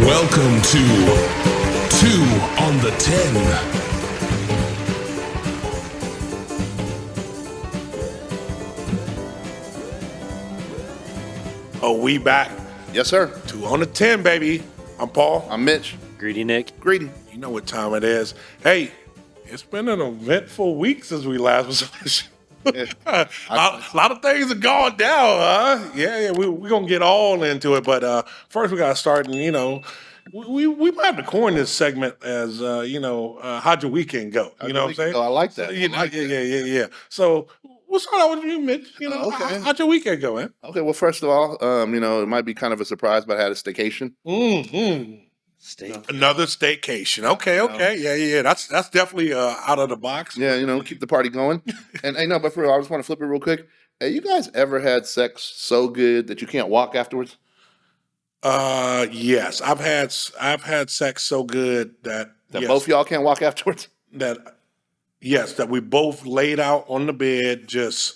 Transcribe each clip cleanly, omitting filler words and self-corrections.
Welcome to 2 on the 10. Oh, we back. Yes, sir. 2 on the 10, baby. I'm Paul. I'm Mitch. Greedy Nick. Greedy. You know what time it is. Hey, it's been an eventful week since we last was on the show. A lot of things are going down, huh? Yeah, we're going to get all into it. But first we got to start, and, we might have to coin this segment as, how'd your weekend go? You know what I'm saying? Oh, I like that. Yeah. So we'll start out with you, Mitch. Okay. How'd your weekend go, man? Okay, well, first of all, it might be kind of a surprise, but I had a staycation. Mm-hmm. Steak. Another staycation. Okay. Yeah. That's definitely out of the box. Yeah, keep the party going. And no, but for real, I just want to flip it real quick. Hey, you guys ever had sex so good that you can't walk afterwards? Yes. I've had sex so good that yes, Both y'all can't walk afterwards? that we both laid out on the bed, just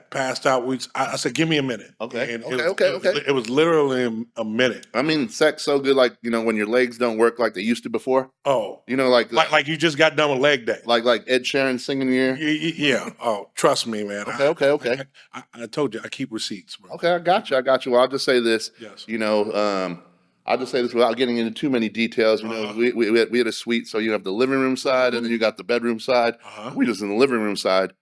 passed out. I said, give me a minute. Okay. And Okay. It was literally a minute. I mean, sex so good, like, when your legs don't work like they used to before. Oh, Like you just got done with leg day. like Ed Sheeran singing in your ear. Yeah. Oh, trust me, man. Okay. I told you I keep receipts, bro. Okay, I got you. Well, I'll just say this. Yes. I'll just say this without getting into too many details. We had a suite, so you have the living room side, and then you got the bedroom side. We just in the living room side,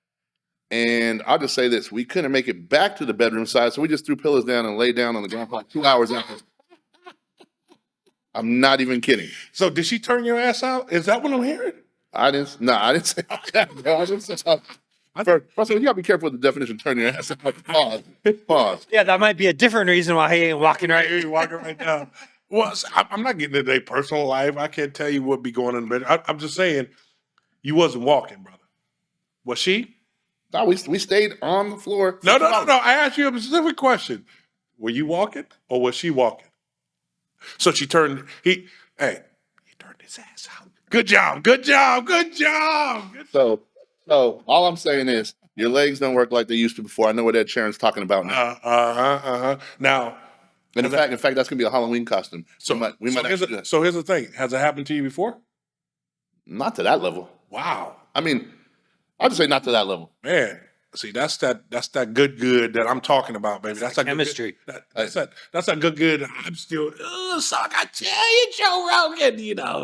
and I'll just say this: we couldn't make it back to the bedroom side, so we just threw pillows down and laid down on the ground for like 2 hours after. I'm not even kidding. So did she turn your ass out? Is that what I'm hearing? I didn't say that. No, I didn't say that. First of all, you gotta be careful with the definition of turning your ass out. Pause. Yeah, that might be a different reason why he ain't walking right. You're walking right down. Well, I'm not getting into their personal life. I can't tell you what be going on in the bed. I'm just saying, you wasn't walking, brother. Was she? No, we stayed on the floor. No. I asked you a specific question. Were you walking or was she walking? So he turned his ass out. Good job. So all I'm saying is your legs don't work like they used to before. I know what Ed Sheeran's talking about now. Now, And in fact, that's gonna be a Halloween costume. so we might here's actually do that. so here's the thing. Has it happened to you before? Not to that level. Wow. I mean, I'll just say not to that level. Man, see, that's that good that I'm talking about, baby. That's that chemistry. That's that good. I'm still, so I got to tell you, Joe Rogan.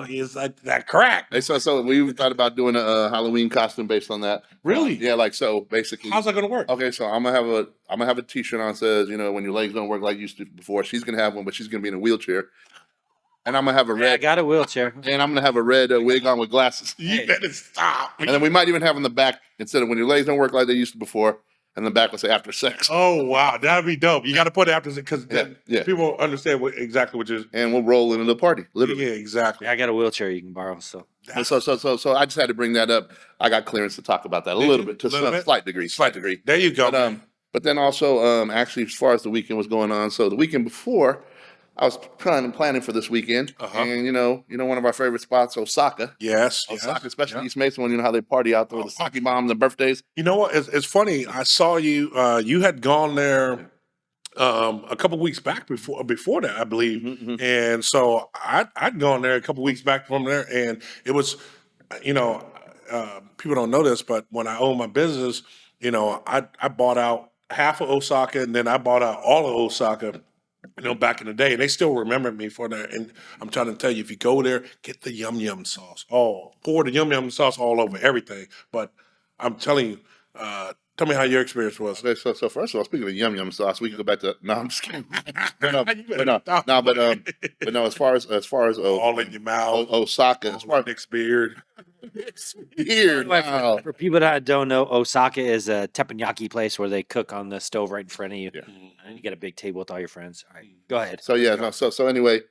It's like that crack. Hey, so we thought about doing a Halloween costume based on that. Really? Yeah, like so basically. How's that gonna work? Okay, so I'm gonna have a T-shirt on that says, when your legs don't work like you used to before. She's gonna have one, but she's gonna be in a wheelchair. And I'm gonna have a Yeah, I red. got a wheelchair. And I'm gonna have a red wig on with glasses. You better stop. And then we might even have in the back, instead of when your legs don't work like they used to before, and the back will say after sex. Oh wow, that'd be dope. You got to put it after because Yeah. people understand exactly what you're. And we'll roll into the party, literally. Yeah, exactly. Yeah, I got a wheelchair you can borrow. So And so I just had to bring that up. I got clearance to talk about that a little bit, to some slight degree. There you go. But then also, actually, as far as the weekend was going on, so the weekend before, I was planning for this weekend, and one of our favorite spots, Osaka. Yes. Osaka, especially East Mason, when you know how they party out there with the sake bombs and birthdays. You know what? It's funny. I saw you. You had gone there a couple weeks back before that, I believe. Mm-hmm. And so I'd gone there a couple weeks back from there, and it was, people don't know this, but when I owned my business, I bought out half of Osaka, and then I bought out all of Osaka. Back in the day, and they still remember me for that. And I'm trying to tell you, if you go there, get the yum yum sauce. Oh, pour the yum yum sauce all over everything. But I'm telling you, tell me how your experience was. Okay, so first of all, speaking of yum yum sauce, we can go back to. No, I'm just kidding. But no. As far as All in your mouth, Osaka, as far as Nick's beard. beard. Wow. for people that don't know, Osaka is a teppanyaki place where they cook on the stove right in front of you. Yeah. And you get a big table with all your friends. All right, go ahead. So yeah, no. So anyway,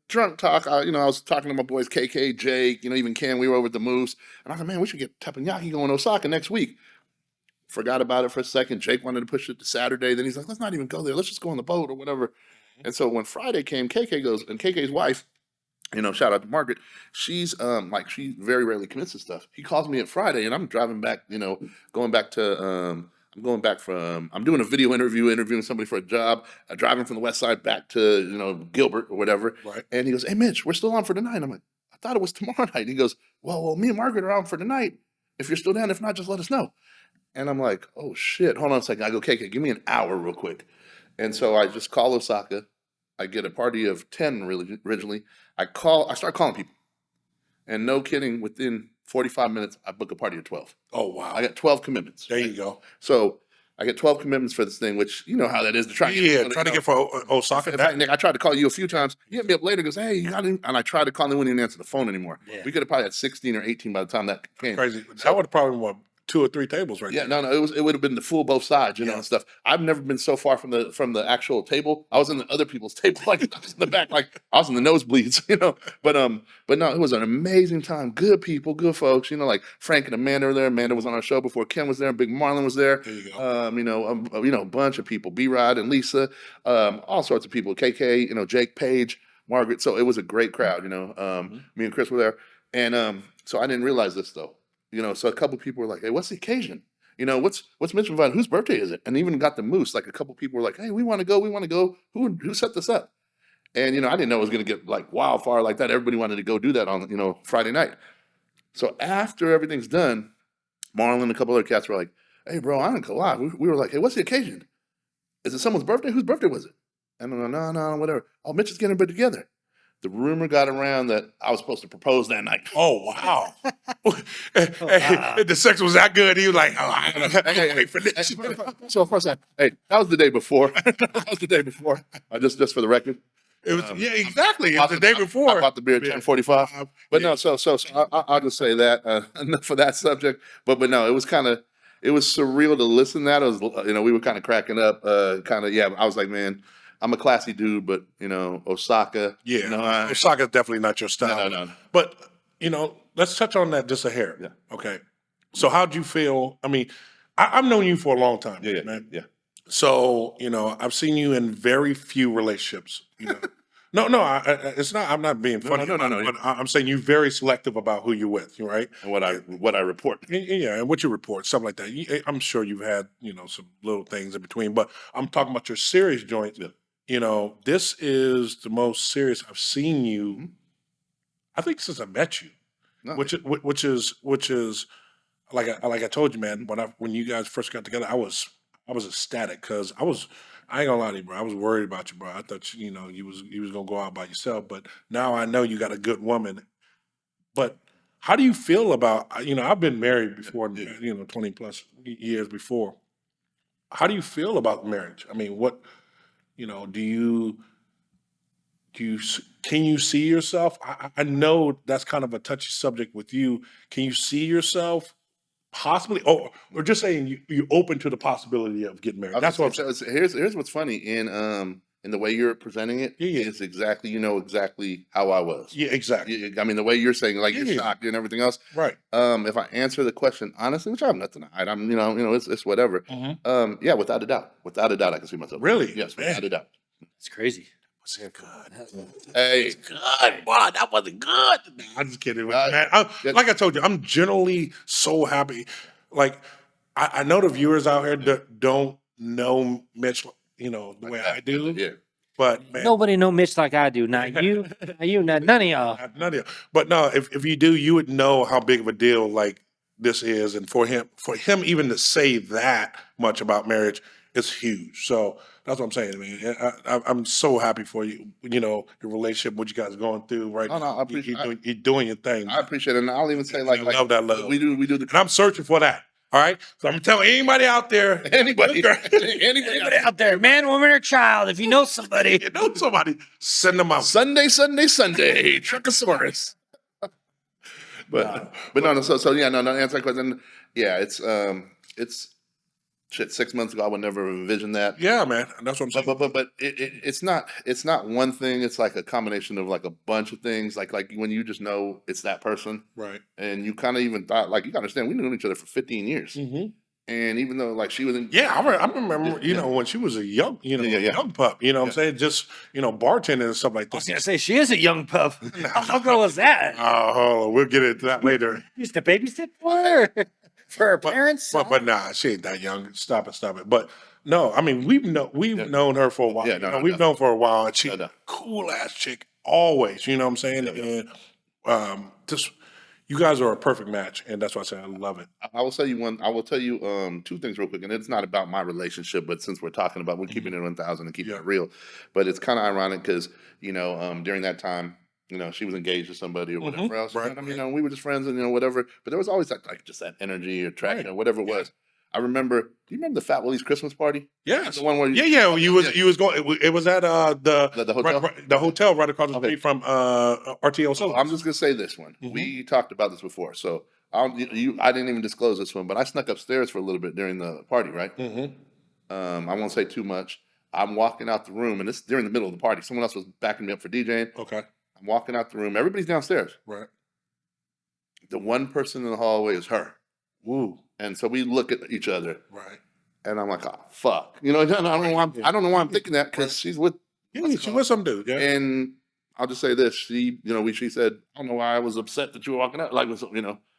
drunk talk. I was talking to my boys, KK, Jake, even Ken. We were over at the Moose, and I said, man, we should get teppanyaki going to Osaka next week. Forgot about it for a second. Jake wanted to push it to Saturday. Then he's like, let's not even go there. Let's just go on the boat or whatever. And so when Friday came, KK goes, and KK's wife, shout out to Margaret. She's she very rarely commits to stuff. He calls me at Friday, and I'm driving back, going back to I'm going back I'm doing a video interview, interviewing somebody for a job, driving from the West Side back to, Gilbert or whatever. Right. And he goes, hey, Mitch, we're still on for tonight. I'm like, I thought it was tomorrow night. He goes, well, me and Margaret are on for tonight. If you're still down, if not, just let us know. And I'm like, oh, shit. Hold on a second. I go, KK, give me an hour real quick. And so I just call Osaka. I get a party of 10 really originally. I start calling people. And no kidding, within 45 minutes, I book a party of 12. Oh, wow. I got 12 commitments. There you go. So I get 12 commitments for this thing, which you know how that is to try. Trying to get for Osaka. In fact, Nick, I tried to call you a few times. You hit me up later, goes, hey, you got any? And I tried to call him, wouldn't even answer the phone anymore. Yeah. We could have probably had 16 or 18 by the time that came. Crazy. That would have probably been 2 or 3 tables right Yeah, there. no, it would have been the full both sides, and stuff. I've never been so far from the actual table. I was in the other people's table, like I was in the back, like I was in the nosebleeds, But no, it was an amazing time. Good people, good folks, like Frank and Amanda were there. Amanda was on our show before Ken was there. Big Marlon was there. There you go. A bunch of people. B-Rod and Lisa, all sorts of people. KK, Jake Page, Margaret. So it was a great crowd. Me and Chris were there, and so I didn't realize this though. So a couple people were like, hey, what's the occasion? What's Mitch invited? Whose birthday is it? And even got the moose. Like a couple people were like, hey, we want to go. Who set this up? And, I didn't know it was going to get like wildfire like that. Everybody wanted to go do that on, Friday night. So after everything's done, Marlon and a couple other cats were like, hey, bro, I ain't gonna lie. We were like, hey, what's the occasion? Is it someone's birthday? Whose birthday was it? And I'm like, no, whatever. Oh, Mitch is getting everybody together. The rumor got around that I was supposed to propose that night. Oh, wow. Hey, the sex was that good. He was like, I gotta wait for this. So first, hey, that was the day before. That was the day before. Just for the record. It was, exactly. It was the day before. I bought the beer at 10:45. But no, so I'll just say that enough for that subject. But no, it was surreal to listen to that. It was, we were kind of cracking up. I was like, man, I'm a classy dude, but Osaka. Yeah, Osaka's definitely not your style. No. But let's touch on that just a hair. Yeah. Okay. So how'd you feel? I mean, I've known you for a long time, man. Yeah. So I've seen you in very few relationships. No, it's not. I'm not being funny. No. But I'm saying you're very selective about who you're with, right? And what I report. Yeah, and what you report, stuff like that. I'm sure you've had some little things in between, but I'm talking about your serious joints. Yeah. This is the most serious I've seen you. Mm-hmm. I think since I met you, No. which is like I told you, man. When you guys first got together, I was ecstatic because I ain't gonna lie to you, bro. I was worried about you, bro. I thought you was gonna go out by yourself, but now I know you got a good woman. But how do you feel about I've been married before, 20 plus years before. How do you feel about marriage? I mean, what can you see yourself? I know that's kind of a touchy subject with you. Can you see yourself possibly, or just saying you're open to the possibility of getting married? That's what I'm saying. Here's what's funny in the way you're presenting it. Yeah. It's exactly exactly how I was. Yeah, exactly. I mean, the way you're saying, like you're Yeah. shocked and everything else. Right. If I answer the question honestly, which I have nothing to hide, it's whatever. Mhm. Yeah, without a doubt, I can see myself. Really? Yes, Man. without a doubt. It's crazy. Was it good? Hey, Good. Wow, that wasn't good. Nah, I'm just kidding, man. Like I told you, I'm generally so happy. Like I know the viewers out here that don't know Mitch, the way I do. Yeah. But man, Nobody know Mitch like I do. Not you, none of y'all. none of you. But no, if you do, you would know how big of a deal like this is, and for him even to say that much about marriage is huge. So that's what I'm saying, man. I'm so happy for you. Your relationship, what you guys are going through, right? Oh, no, I appreciate. You're doing your thing. I appreciate it, and I'll even say I like love that love. we do the And I'm searching for that. All right. So I'm telling anybody out there, anybody Out there, man, woman, or child, if you know somebody. you know somebody, send them out. Sunday, Truckosaurus. But no. So yeah, no. Answer that question. Yeah, it's shit. 6 months ago, I would never have envisioned that. Yeah, man. That's what I'm saying. But it's not one thing. It's like a combination of like a bunch of things. Like when you just know it's that person, Right. and you kind of even thought like you gotta understand we knew each other for 15 years, Mm-hmm. and even though like she was in I remember, when she was a young, young pup, what I'm saying? Just, bartending and stuff like I was that. gonna say she is a young pup. How girl was that? Oh, we'll get into that later. Used to babysit for her. for her parents. But nah, she ain't that young. Stop it. But no, I mean we've known her for a while. Yeah, You no, know, no, we've known for a while, and she No, no. cool ass chick always. You know what I'm saying? Yeah, yeah. And just you guys are a perfect match, and that's why I say I love it. I will tell you one. I will tell you two things real quick, and it's not about my relationship, but since we're talking about, we're keeping it 1,000 and keeping Yeah. it real. But it's kind of ironic because during that time, she was engaged to somebody or whatever else. Right, And I mean, we were just friends and whatever. But there was always like just that energy or attraction or whatever it was. I remember. Do you remember the Fat Willie's Christmas party? Yes. The one where Yeah. You was going. It was at The hotel? the hotel right across the Okay. street from RTO So Solar. I'm just gonna say this one. We talked about this before, so I didn't even disclose this one, but I snuck upstairs for a little bit during the party, right? I won't say too much. I'm walking out the room, and this is during the middle of the party. Someone else was backing me up for DJing. Okay. I'm walking out the room. Everybody's downstairs. Right. The one person in the hallway is her, Woo. and so we look at each other, Right. and I'm like, "Oh fuck," I don't know why. I don't know why I'm thinking that because she's with. Yeah, she was some dude. Yeah. And I'll just say this: she said, "I don't know why I was upset that you were walking out." Like,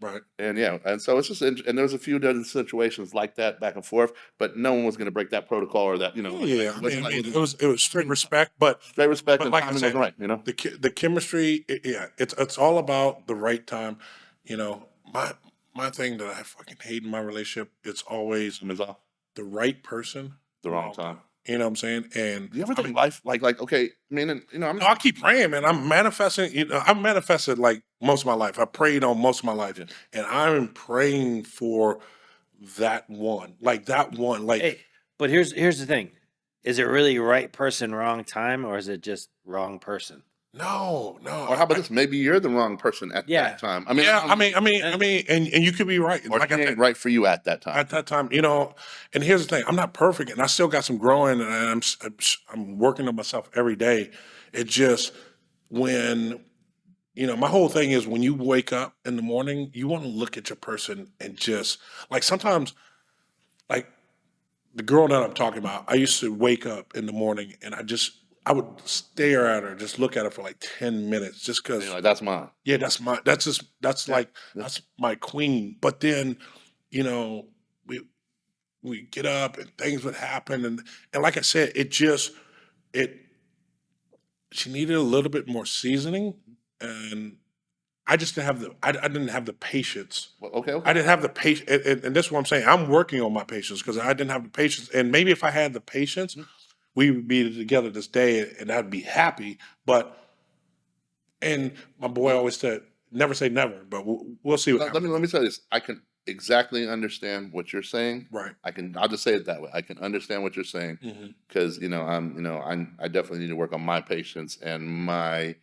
Right. And yeah, and so it's just, and there's a few different situations like that back and forth, but no one was going to break that protocol or that, Oh, yeah. I wasn't mean, like- it was straight respect, but straight respect but and like I timing said, wasn't right, the chemistry. It's all about the right time. You know, my thing that I fucking hate in my relationship, it's always Time is off. the right person, The wrong time. You know what I'm saying? And Do you ever think life like okay? I mean, I'm no, I keep praying, man. I'm manifesting. I'm manifested like most of my life. I prayed on most of my life, and I'm praying for that one, like that one, like Hey, but here's the thing: is it really right person, wrong time, or is it just wrong person? no. or how about this? Maybe you're the wrong person at Yeah. that time. I mean, Yeah, I mean, and you could be right. or Like it I ain't said, right for you at that time. at that time, and here's the thing: I'm not perfect, and I still got some growing, and I'm working on myself every day. It just when my whole thing is when you wake up in the morning, you want to look at your person and just like sometimes, like the girl that I'm talking about, I used to wake up in the morning and I would stare at her, just look at her for like 10 minutes, just because. Like, that's mine. Yeah, that's my queen. But then, you know, we get up and things would happen, and like I said, it she needed a little bit more seasoning, and I just didn't have I didn't have the patience. Well, okay. I didn't have the patience, and this is what I'm saying. I'm working on my patience because I didn't have the patience, and maybe if I had the patience, we would be together this day, and I'd be happy. But and my boy always said, "Never say never," but we'll see what happens. Let me tell you this. I can exactly understand what you're saying. Right. I'll just say it that way. I can understand what you're saying because I definitely need to work on my patience and my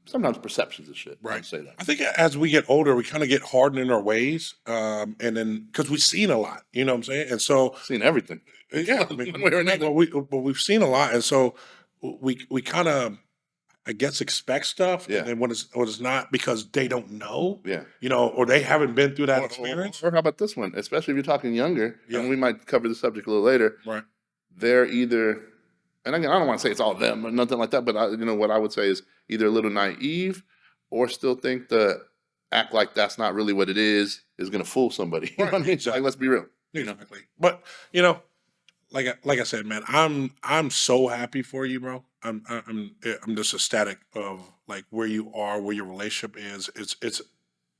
sometimes perceptions of shit. Right. I'll say that. I think as we get older, we kind of get hardened in our ways, and then because we've seen a lot, you know what I'm saying, and so Seen everything. yeah, I mean, One way or another. but we've seen a lot, and so we kind of, I guess, expect stuff, Yeah. and then when it's not because they don't know, Yeah. or they haven't been through that experience, Or how about this one? Especially if you're talking younger, Yeah. and we might cover the subject a little later. right? They're either, and again, I don't want to say it's all them or nothing like that, but what I would say is either a little naive or still think the act like that's not really what it is going to fool somebody. You know what I mean? Exactly. Like, let's be real. Exactly. But like I said, man, I'm so happy for you, bro. I'm just ecstatic of like where you are, where your relationship is. It's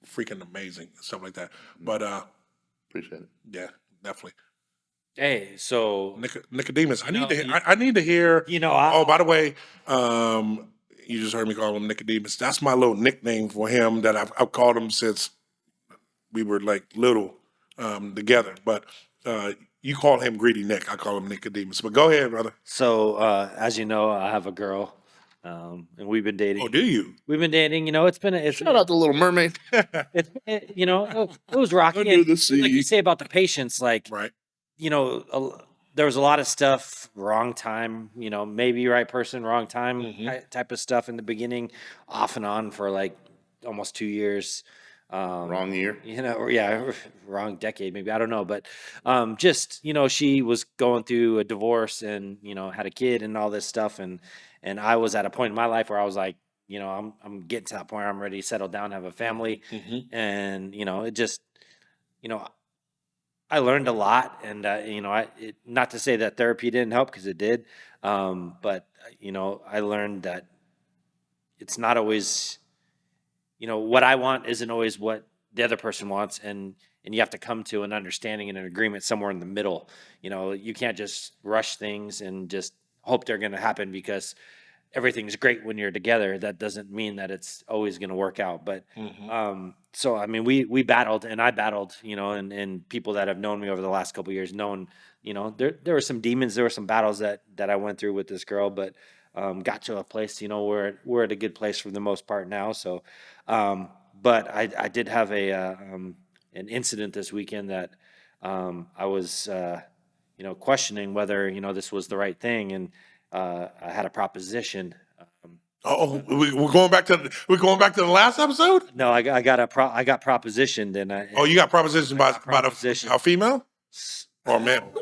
freaking amazing and stuff like that. But Appreciate it. yeah, definitely. Hey, so Nicodemus, I need to. you- I need to hear. I, By the way, you just heard me call him Nicodemus. That's my little nickname for him that I've called him since we were like little together. But you call him Greedy Nick. I call him Nicodemus. But go ahead, brother. so as you know, I have a girl, and we've been dating. Oh, do you? We've been dating. It's Shout out to Little Mermaid. it was rocky. Under And the like you sea. say about the patience, like Right. there was a lot of stuff, wrong time, maybe right person, wrong time type of stuff in the beginning, off and on for like almost 2 years. Wrong year. Or yeah, wrong decade, maybe. I don't know. But just, she was going through a divorce and, had a kid and all this stuff. And I was at a point in my life where I was like, I'm getting to that point where I'm ready to settle down, have a family. And, it just, you know, I learned a lot, and not to say that therapy didn't help because it did, but I learned that it's not always, what I want isn't always what the other person wants, and you have to come to an understanding and an agreement somewhere in the middle. You can't just rush things and just hope they're going to happen because everything's great when you're together. That doesn't mean that it's always going to work out. But so I mean, we battled, and I battled, and people that have known me over the last couple of years, known, there were some demons, there were some battles that I went through with this girl, but got to a place, we're at a good place for the most part now. So, but I did have an incident this weekend that I was, questioning whether this was the right thing, and I had a proposition. We're going back to the last episode. No, I got propositioned, and I. Oh, you got propositioned by propositioned. a female or a male?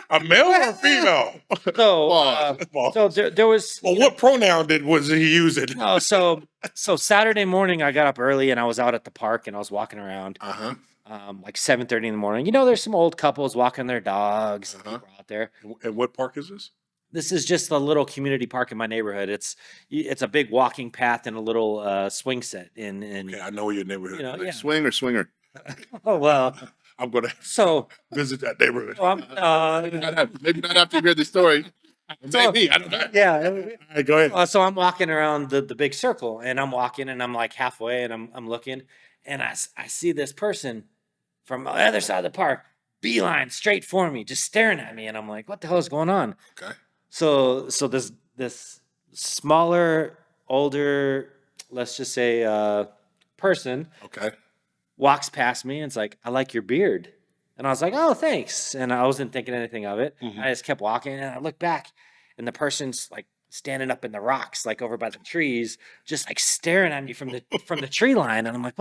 A male or a female? So there was. Well, what pronoun was he using? No, so Saturday morning I got up early and I was out at the park and I was walking around. Like 7:30 in the morning. There's some old couples walking their dogs. People out there. And what park is this? This is just a little community park in my neighborhood. It's a big walking path and a little swing set. Okay, I know your neighborhood. Like swing or swinger? Oh well. I'm gonna visit that neighborhood. Maybe not after you hear the story. Maybe I don't know. Yeah. All right, go ahead. So I'm walking around the big circle, and I'm walking, and I'm like halfway, and I'm looking, and I see this person from the other side of the park, beeline straight for me, just staring at me, and I'm like, what the hell is going on? Okay. So this smaller, older, let's just say person, Okay. walks past me and it's like, I like your beard. And I was like, oh, thanks. And I wasn't thinking anything of it. I just kept walking, and I looked back, and the person's like standing up in the rocks, like over by the trees, just like staring at me from the tree line. And I'm like,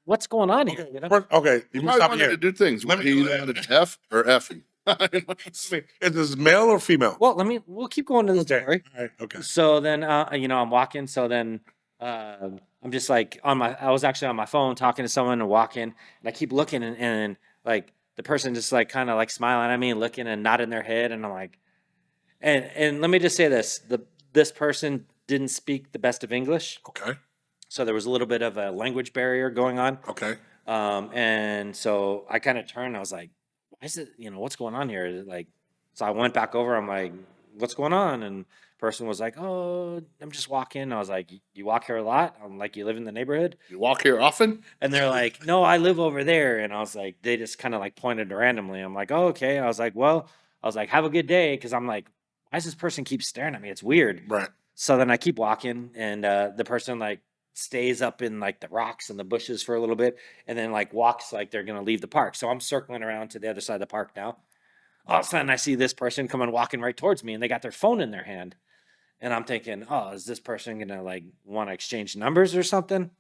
what's going on here? Okay. You You probably stop wanted here. to do things. Let me He do that. wanted F or F. Is this male or female? Well, we'll keep going to the story. All right. Okay. So then, I'm walking. So then, I'm just like I was actually on my phone talking to someone and walking, and I keep looking, and like the person just like kind of like smiling at me and looking and nodding their head, and I'm like, and let me just say this person didn't speak the best of English, Okay. so there was a little bit of a language barrier going on. Okay. And so I kind of turned. I was like, why is it? What's going on here? Like, so I went back over. I'm like, what's going on? And person was like, oh, I'm just walking. I was like, you walk here a lot? I'm like, you live in the neighborhood? You walk here often? And they're like, no, I live over there. And I was like, they just kind of like pointed randomly. I'm like, oh, okay. I was like, have a good day. Cause I'm like, why does this person keep staring at me? It's weird. Right. So then I keep walking, and the person like stays up in like the rocks and the bushes for a little bit, and then like walks like they're gonna leave the park. So I'm circling around to the other side of the park now. All of a sudden I see this person coming walking right towards me, and they got their phone in their hand. And I'm thinking, oh, is this person gonna like want to exchange numbers or something?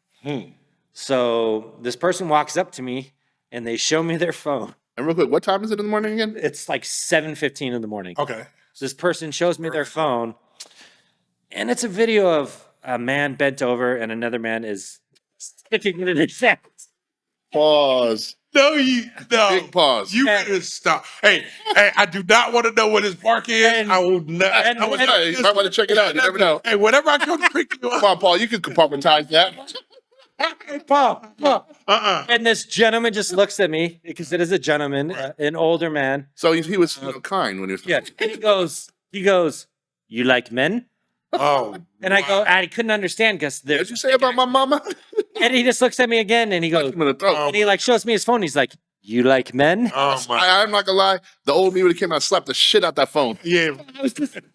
So this person walks up to me and they show me their phone. And real quick, what time is it in the morning again? It's like 7:15 in the morning. Okay. So this person shows me their phone, and it's a video of a man bent over and another man is sticking it in his ass. Pause. No. Big pause. You better stop. Hey, I do not want to know what his park is. I will not. You might want to check it out. You never know. Hey, whenever I come to pick you Come up. on, Paul. You can compartmentalize that. Paul. And this gentleman just looks at me, because it is a gentleman, an older man. So he was kind when he was. Yeah. And he goes, you like men? Oh. And I go, I couldn't understand, because What did you say about my mama? and he just looks at me again, and he goes, I'm in the throat. and he like shows me his phone. He's like, you like men? Oh my. I'm not gonna lie. The old me would have came out and slapped the shit out that phone. Yeah.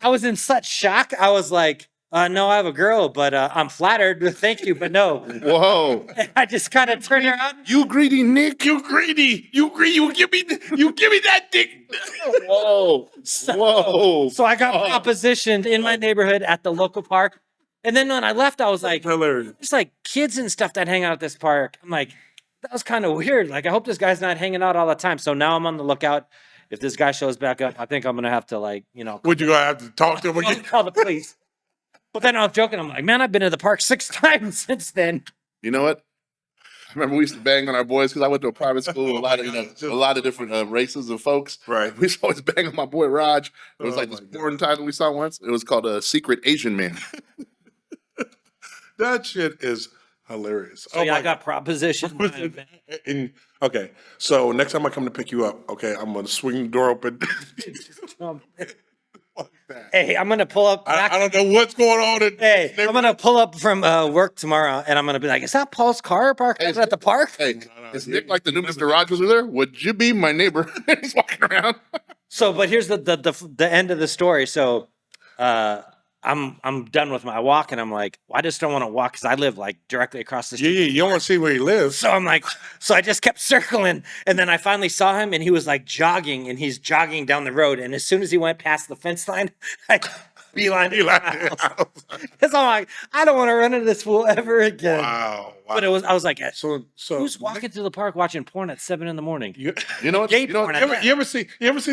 I was in such shock. I was like, no, I have a girl, but I'm flattered. Thank you, but no. Whoa. And I just kind of turned around. You greedy Nick. You greedy. You give me that dick. Whoa. Whoa. So I got propositioned in my neighborhood at the local park. And then when I left, I was like, Hilarious. there's like kids and stuff that hang out at this park. I'm like, that was kind of weird. Like, I hope this guy's not hanging out all the time. So now I'm on the lookout. If this guy shows back up, I think I'm going to have to Would you gonna have to talk to him again? call the police. But then I was joking. I'm like, man, I've been to the park 6 times since then. You know what? remember we used to bang on our boys because I went to a private school with a lot of different races of folks. Right. We used to always bang on my boy Raj. It was Oh like this my God. porn title we saw once. It was called a Secret Asian Man. That shit is hilarious. So yeah, I got propositioned. And, okay, so next time I come to pick you up, okay, I'm gonna swing the door open. Fuck that. Hey, I'm gonna pull up. I don't know what's going on. Hey, I'm gonna pull up from work tomorrow, and I'm gonna be like, "Is that Paul's car parked Hey, at the park?" Hey, is Nick like the new Mr. Rogers over there? Would you be my neighbor? He's walking around. So, but here's the end of the story. So, I'm done with my walk, and I'm like, well, I just don't want to walk because I live like directly across the Yeah, street. yeah, you don't want to see where he lives. So I'm like, so I just kept circling, and then I finally saw him, and he was like jogging, and he's jogging down the road, and as soon as he went past the fence line, I beeline He like, because I'm like, I don't want to run into this fool ever again. wow. But I was like, So who's walking through the park watching porn at 7 a.m? You, You know what? Gay You know porn what? at you ever see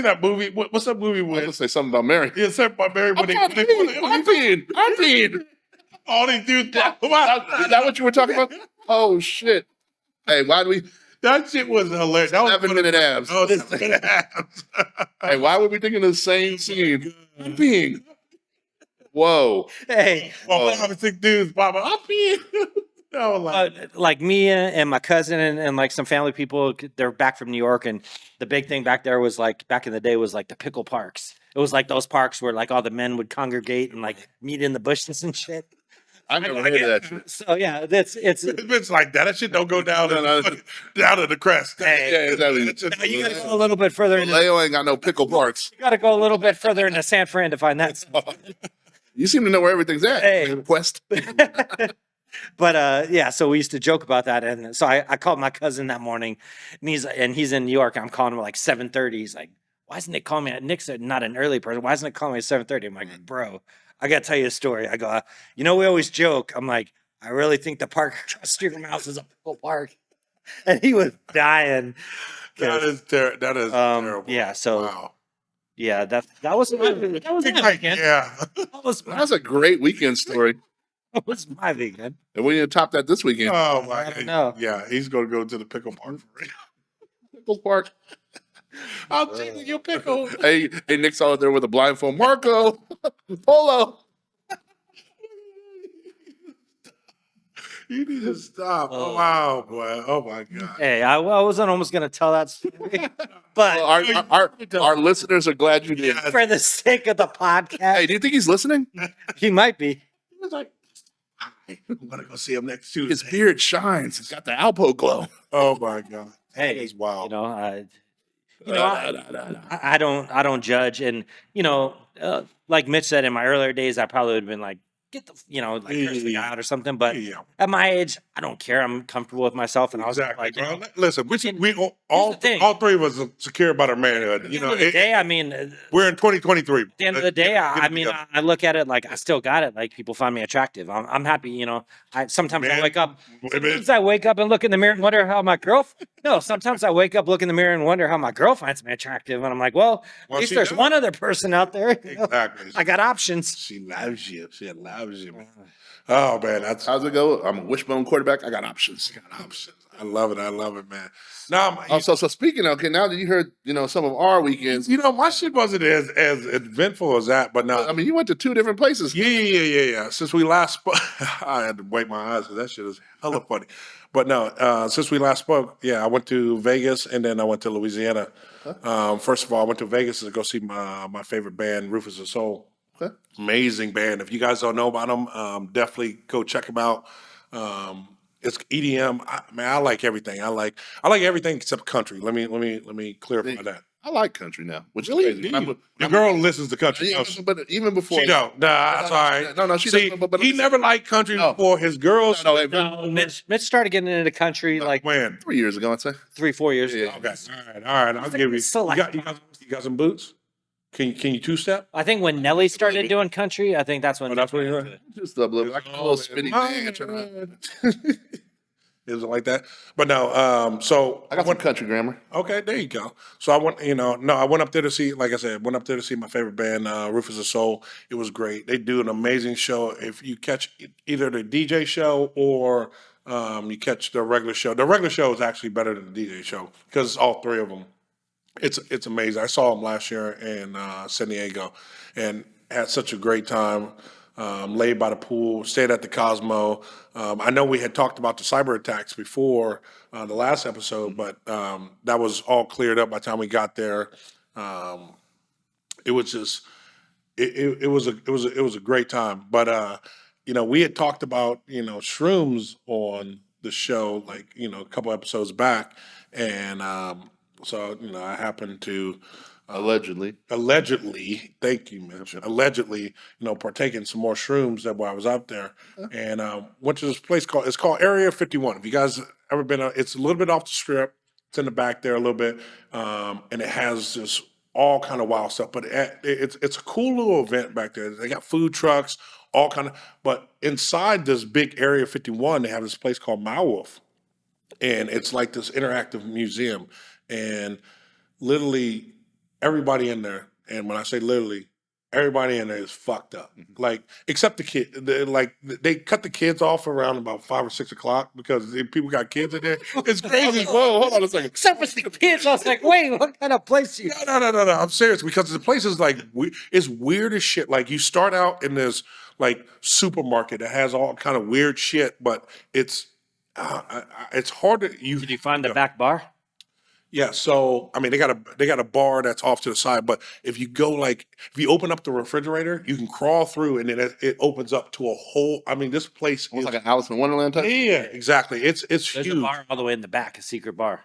that movie? What's that movie I was gonna with? say something about Mary. Yeah, Except by Mary when I'm peeing. I'm peeing. all these dudes. Is that what you were talking about? Oh shit! Hey, why do we? That shit was hilarious. That was 7-minute abs. Oh, 7-minute abs. Hey, why were we thinking the same scene? I'm peeing. Whoa! Hey, Well, 5 or 6 dudes, Papa. I'm peeing. I was like, like Mia and my cousin and like some family people, they're back from New York, and the big thing back there was like back in the day was like the pickle parks. It was like those parks where like all the men would congregate and like meet in the bushes and shit. I never heard of that shit. So yeah, it's it's like that. That shit don't go down down to the crest. Yeah, exactly. That's just- now you gotta go a little bit further into, Leo ain't got no pickle parks. you gotta go a little bit further into San Fran to find that stuff. You seem to know where everything's at. Hey. Quest. But yeah, so we used to joke about that, and so I called my cousin that morning, and he's in New York. I'm calling him at like 7:30. He's like, "Why isn't it calling me?" Nick's not an early person. Why isn't it calling me at 7:30? I'm like, "Bro, I gotta tell you a story." I go, "You know, we always joke." I'm like, "I really think the park across the street from my house is a pickle park," and he was dying. that is terrible. Yeah, so Wow. yeah, that was my weekend. Yeah. That's a great weekend story. That was my weekend. And we need to top that this weekend. Oh my I don't know. Yeah, he's gonna go to the pickle park for real. Pickle Park. I'll take your pickle. Hey, Nick's out there with a blindfold. Marco, Polo. You need to stop. Oh, Oh. wow, boy. Oh my God. Hey, I wasn't almost gonna tell that story, but Well, our listeners are glad you did. for the sake of the podcast, Hey, do you think he's listening? he might be. He was like, I'm gonna go see him next His Tuesday. beard shines. He's got the Alpo glow. Oh my God. Hey, That is wild. I don't judge, and like Mitch said, in my earlier days, I probably would have been like, get the curse me out or something. But Yeah. at my age, I don't care. I'm comfortable with myself, and I was Exactly. like, Bro. Listen, we all the thing. three of us are secure about our manhood. at the end of the day, I mean, at we're in 2023. the end of the day, I mean, together. I look at it like I still got it. Like people find me attractive. I'm happy. Sometimes I Man, wake up. women. Sometimes I wake up and look in the mirror and wonder how my girl. No, sometimes I wake up, look in the mirror, and wonder how my girl finds me attractive. And I'm like, well, Well, at least she there's does. one other person out there. Exactly. I got options. She loves you. She loves you. Oh man, that's How's it go? I'm a wishbone quarterback. I got options. options. I love it. I love it, man. Now, So speaking of, okay, now that you heard, some of our weekends, my shit wasn't as eventful as that, but no. I mean, you went to 2 different places. Yeah. Since we last spoke, I had to wipe my eyes because that shit is hella funny. But no, since we last spoke, I went to Vegas and then I went to Louisiana. First of all, I went to Vegas to go see my favorite band, Rufus the Soul. Okay. Amazing band. If you guys don't know about them, definitely go check them out. It's EDM. I like everything. I like everything except country. Let me clarify that. I like country now, which is Really? crazy. Your girl listens to country. Yeah, but even before, She don't. Nah, that's all right. No, she See, doesn't, but he never liked country before his girls. No, Mitch started getting into country like When? 3 years ago, I'd say. 3-4 years ago. Okay. All right. I'll give you. Still like- You got some boots? Can you 2-step? I think when Nelly started doing country, I think that's when. Oh, that's what you're. Just a little, like a little spinny thing. Is it like that? But no. So I got some country grammar. Okay, there you go. So I went, I went up there to see, like I said, went up there to see my favorite band, Rufus the Soul. It was great. They do an amazing show. If you catch either the DJ show or You catch the regular show. The regular show is actually better than the DJ show because all three of them. It's amazing. I saw them last year in San Diego, and had such a great time. Laid by the pool, stayed at the Cosmo. I know we had talked about the cyber attacks before the last episode, but that was all cleared up by the time we got there. Um, it was just it was a great time. But we had talked about shrooms on the show like a couple episodes back, and so I happened to allegedly, thank you, man. Allegedly, partake in some more shrooms that while I was out there, and went to this place called Area 51. If you guys ever been, it's a little bit off the strip. It's in the back there a little bit, and it has this all kind of wild stuff. But it's a cool little event back there. They got food trucks, all kind of. But inside this big Area 51, they have this place called Meow Wolf, and it's like this interactive museum, and literally everybody in there, and when I say literally, everybody in there is fucked up. Like, except the kid. They cut the kids off around about 5 or 6 o'clock because people got kids in there. It's crazy. Whoa, hold on a second. Except for the kids, I was like, wait, what kind of place you? No. I'm serious because the place is like it's weird as shit. Like you start out in this like supermarket that has all kind of weird shit, but it's hard to Did you find the back bar? Yeah, so I mean they got a bar that's off to the side, but if you open up the refrigerator, you can crawl through and then it opens up to a whole. I mean, this place Almost is like an Alice in Wonderland type. yeah, exactly. It's There's huge. a bar all the way in the back, a secret bar.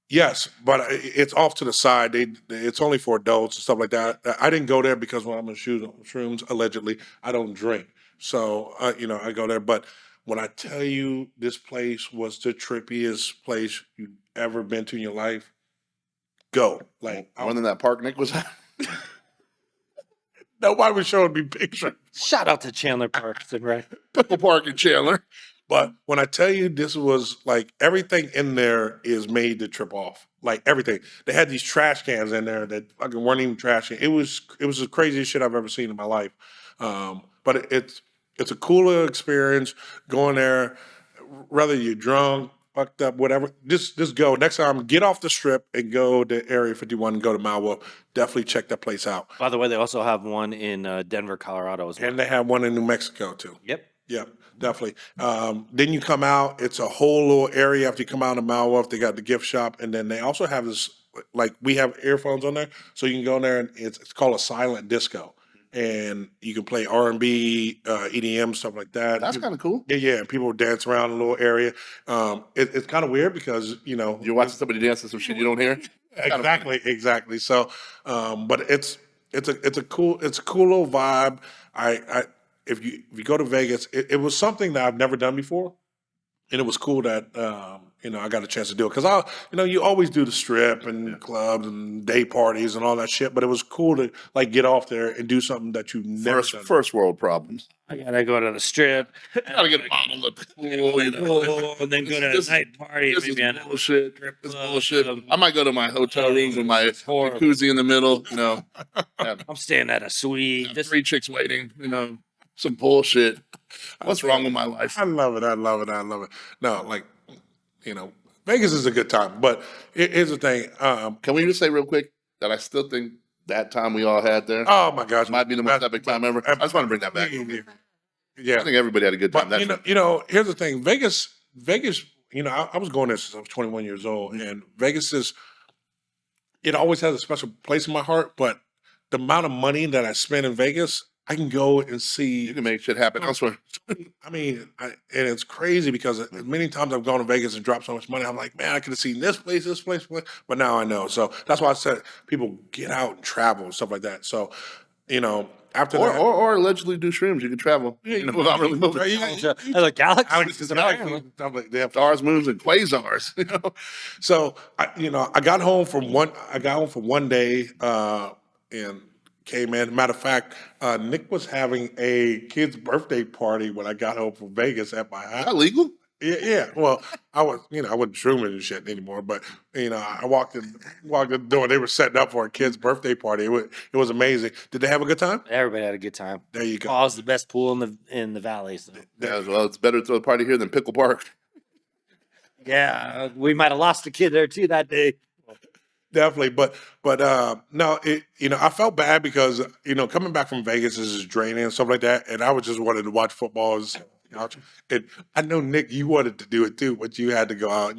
Yes, but it's off to the side. It's only for adults and stuff like that. I didn't go there because when I'm in shrooms, allegedly, I don't drink. So I go there. But when I tell you this place was the trippiest place you've ever been to in your life, go. Like More than that park Nick was at. nobody was showing me pictures. Shout out to Chandler Parks and Rec. Pickle Park in Chandler. But when I tell you this was like everything in there is made to trip off. Like everything. They had these trash cans in there that fucking weren't even trash cans. It was the craziest shit I've ever seen in my life. But it's a cooler experience going there, whether you're drunk, fucked up, whatever. Just go. Next time, get off the strip and go to Area 51 and go to Meow Wolf. Definitely check that place out. By the way, they also have one in Denver, Colorado as well. And they have one in New Mexico too. Yep. Yep, definitely. Then you come out, it's a whole little area after you come out of Meow Wolf. They got the gift shop, and then they also have this, like we have earphones on there, so you can go in there and it's called a silent disco. And you can play R&B, EDM, stuff like that. That's kind of cool. Yeah, and people dance around in a little area. It's kind of weird because, You're watching somebody dance to some shit you don't hear. Exactly. So, but it's a cool little vibe. If you go to Vegas, it was something that I've never done before, and it was cool that I got a chance to do it because you always do the strip and clubs and day parties and all that shit, but it was cool to like get off there and do something that you've never done. First world problems. I gotta go to the strip, Gotta get a bottle of pool, and then go to a night party. This is Maybe on a bullshit. strip This club. bullshit. I might go to my hotel room with my horrible. jacuzzi in the middle. I'm staying at a suite. This 3 chicks waiting. Some bullshit. What's wrong with my life? I love it. No, like Vegas is a good time, but here's the thing. Can we just say real quick that I still think that time we all had there Oh my gosh, might be the most epic time ever. I just want to bring that back. Yeah, I think everybody had a good time. but here's the thing. Vegas. I was going there since I was 21 years old, and Vegas it always has a special place in my heart. But the amount of money that I spend in Vegas, I can go and see. You can make shit happen elsewhere. I mean, and it's crazy because as many times I've gone to Vegas and dropped so much money, I'm like, man, I could have seen this place, but now I know. So that's why I said people get out and travel and stuff like that. So, after that, Or allegedly do shrooms. You can travel. Without really moving. the galaxies. They have Stars, moons, and quasars. So I got home from one day and came in. Matter of fact, Nick was having a kid's birthday party when I got home from Vegas at my Is house. that legal? Yeah. Well, I wasn't shrooming and shit anymore, but I walked in the door. They were setting up for a kid's birthday party. It was amazing. Did they have a good time? Everybody had a good time. There you go. Oh, it was the best pool in the valley. So. Yeah, well, it's better to throw a party here than Pickle Park. Yeah, we might have lost a kid there too that day. Definitely, but no, I felt bad because coming back from Vegas is just draining and stuff like that, and I was just wanted to watch football. And I know Nick, you wanted to do it too, but you had to go out, and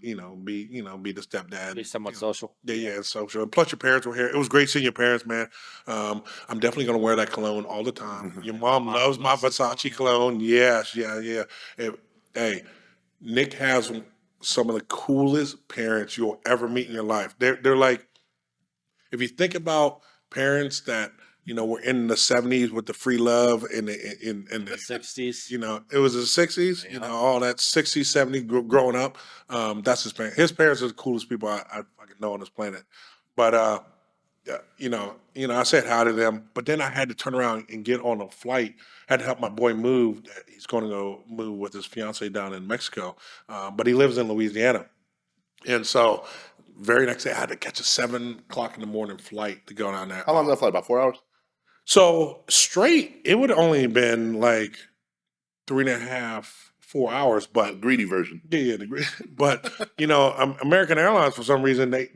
be the stepdad, Be somewhat social. yeah, social. And plus, your parents were here. It was great seeing your parents, man. I'm definitely gonna wear that cologne all the time. Your mom loves my Versace cologne. Yes, yeah. Hey, Nick has some of the coolest parents you'll ever meet in your life. They're like, if you think about parents that were in the '70s with the free love and in The the 60s. it was the '60s. All that '60s, '70s growing up. That's his parents. His parents are the coolest people I fucking know on this planet. But yeah, I said hi to them, but then I had to turn around and get on a flight. Had to help my boy move. He's going to go move with his fiance down in Mexico, but he lives in Louisiana, and so very next day I had to catch a 7 o'clock in the morning flight to go down there. How long is that flight? About 4 hours? So straight, it would only been like 3.5, 4 hours, but Greedy version. yeah, but American Airlines for some reason they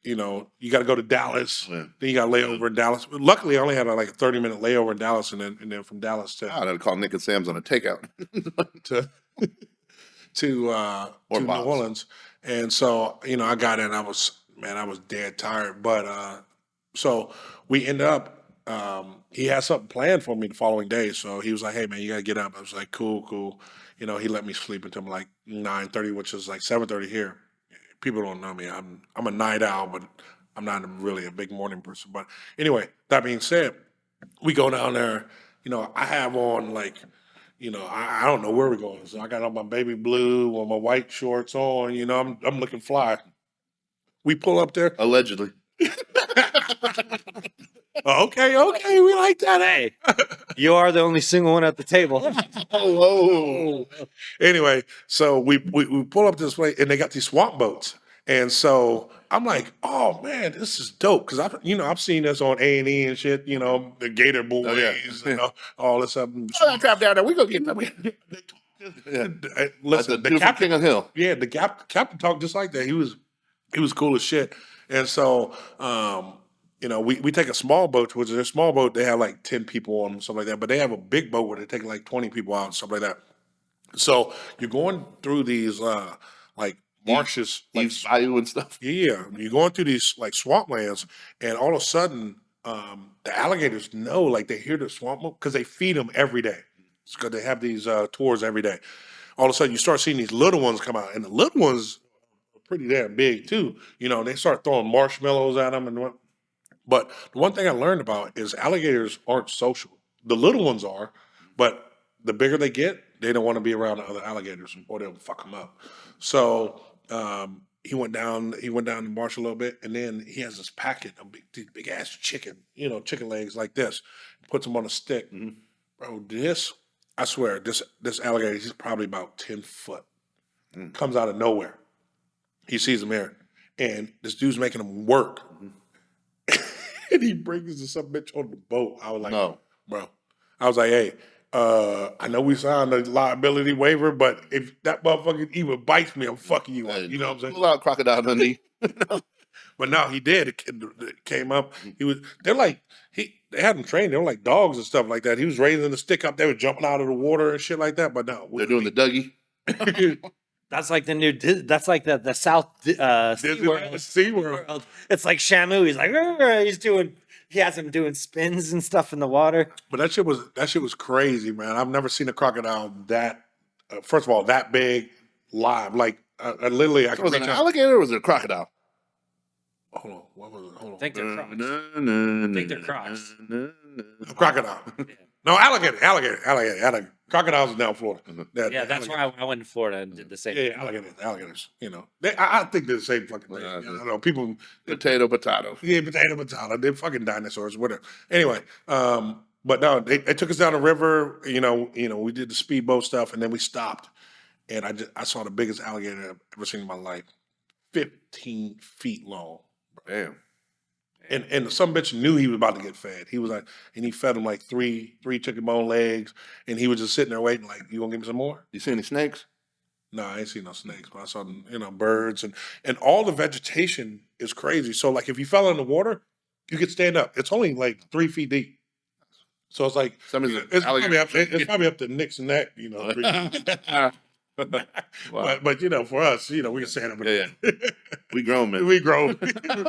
you got to go to Dallas, Yeah. then you got to lay over in Dallas. Luckily, I only had like a 30-minute layover in Dallas, and then from Dallas I had to call Nick and Sam's on a takeout. to to Or New Bob's. Orleans, and so I got in. I was dead tired, but so we ended up. He had something planned for me the following day, so he was like, "Hey man, you gotta get up." I was like, "Cool." He let me sleep until like 9:30, which is like 7:30 here. People don't know me. I'm a night owl, but I'm not really a big morning person. But anyway, that being said, we go down there. I have on like, I don't know where we're going. So I got on my baby blue or my white shorts on. I'm looking fly. We pull up there. Allegedly. Okay, we like that. Hey, you are the only single one at the table. Oh, Anyway, so we pull up this way and they got these swamp boats. And so I'm like, oh man, this is dope because I've seen this on A&E and shit. The Gator Boys and all this stuff. Oh, that crap down there. We gonna get that. Yeah. Listen, Like the dude from King of Hill. yeah, the captain talked just like that. He was cool as shit. And so we take a small boat, which is a small boat. They have like 10 people on them, stuff like that. But they have a big boat where they take like 20 people out and stuff like that. So you're going through these like marshes, like Eve's Bayou and stuff. yeah, you're going through these like swamplands, and all of a sudden, the alligators know, like they hear the swamp because they feed them every day. It's because they have these tours every day. All of a sudden, you start seeing these little ones come out, and the little ones are pretty damn big too. They start throwing marshmallows at them, but the one thing I learned about is alligators aren't social. The little ones are, but the bigger they get, they don't want to be around the other alligators or they'll fuck them up. So he went down the marsh a little bit, and then he has this packet of these big ass chicken, chicken legs like this. Puts them on a stick, bro. I swear, this alligator, he's probably about 10 foot. Comes out of nowhere. He sees him here, and this dude's making him work. And he brings this some bitch on the boat. I was like, No. bro. I was like, hey, I know we signed a liability waiver, but if that motherfucker even bites me, I'm fucking you up. You know what I'm saying? Pull out Crocodile Dundee. But no, he did. It came up. They had him trained. They were like dogs and stuff like that. He was raising the stick up. They were jumping out of the water and shit like that. But no, They're doing the Dougie. That's like the new. That's like the South SeaWorld. It's like Shamu. He's like He has him doing spins and stuff in the water. But that shit was crazy, man. I've never seen a crocodile that. First of all, that big live. Like I literally, I can Was it reach an out. alligator or was it a crocodile? Hold on, what was it? Hold on. I think they're crocs. I think they're crocs. A crocodile. No, alligator. Crocodiles are down in Florida. Yeah, that's why I went to Florida and did the same. Yeah, alligators. I think they're the same fucking thing. I don't know. People, Potato. yeah, potato. They're fucking dinosaurs, whatever. Anyway, but no, they took us down the river. We did the speedboat stuff, and then we stopped, and I saw the biggest alligator I've ever seen in my life, 15 feet long. Damn. And some bitch knew he was about to get fed. He was like, and he fed him like three chicken bone legs, and he was just sitting there waiting, like, you gonna give me some more? You see any snakes? No, I ain't seen no snakes, but I saw birds and all the vegetation is crazy. So like if you fell in the water, you could stand up. It's only like 3 feet deep. So it's like Somebody's it's probably up to Nick's neck, 3 feet. Wow. But for us, we can stand up. Yeah, yeah. We grown, man. We grown,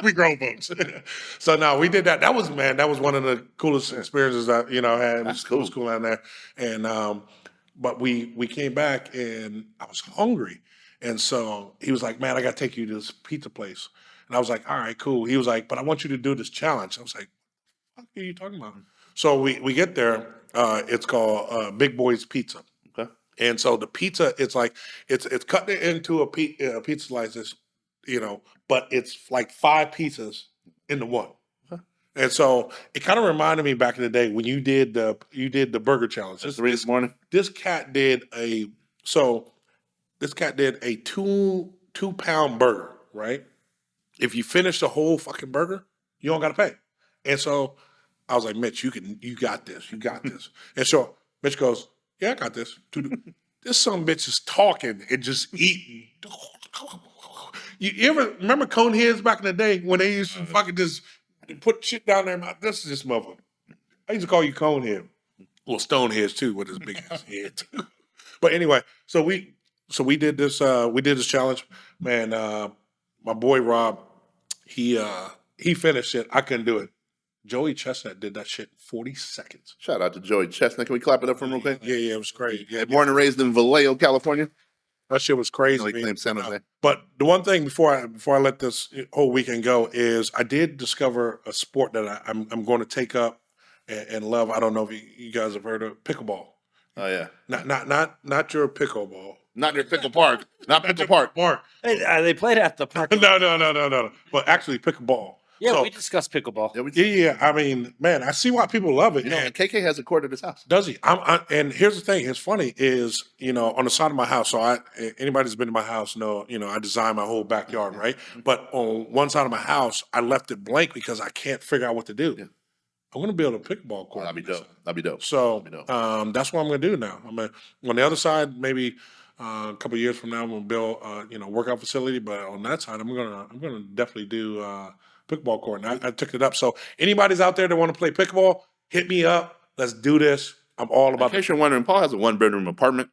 we grown folks. So no, we did that. That was one of the coolest experiences I had. It was cool out there. And but we came back and I was hungry, and so he was like, "Man, I got to take you to this pizza place." And I was like, "All right, cool." He was like, "But I want you to do this challenge." I was like, "What are you talking about?" So we get there. It's called Big Boy's Pizza. Okay. And so the pizza, it's like it's cut it into a pizza slices, but it's like 5 pizzas into one. And so it kind of reminded me back in the day when you did the burger challenge. It's 3 this morning. This cat did a 2-pound burger, right? If you finish the whole fucking burger, you don't got to pay. And so I was like, Mitch, you got this. And so Mitch goes, yeah, I got this. This son bitch is talking and just eating. You ever remember Coneheads back in the day when they used to fucking just put shit down their mouth? This is this motherfucker. I used to call you Conehead. Well, Stoneheads too, with his big ass head. But anyway, so we did this challenge. Man, my boy Rob, he finished it. I couldn't do it. Joey Chestnut did that shit in 40 seconds. Shout out to Joey Chestnut. Can we clap it up for him real quick? Yeah, it was crazy. Yeah, Born and raised in Vallejo, California. that shit was crazy. No, he claimed San Jose. But the one thing before I let this whole weekend go is I did discover a sport that I'm going to take up and love. I don't know if you guys have heard of pickleball. Oh yeah. Not your pickleball. Not near Pickle Park. Not Pickle Park. Hey, they played at the park. No. But actually pickleball. Yeah, So, we discussed pickleball. yeah. I mean, man, I see why people love it. And KK has a court at his house. Does he? And here's the thing. It's funny is on the side of my house. So anybody that's been to my house know I designed my whole backyard, right? But on one side of my house, I left it blank because I can't figure out what to do. Yeah. I'm going to build a pickleball court. That'd be dope. That'd be dope. So that's what I'm going to do now. I'm on the other side, maybe a couple of years from now, I'm going to build a workout facility. But on that side, I'm gonna definitely do pickleball court. And I took it up. So anybody's out there that want to play pickleball, hit me up. Let's do this. I'm all about. In case you're wondering, Paul has a 1-bedroom apartment.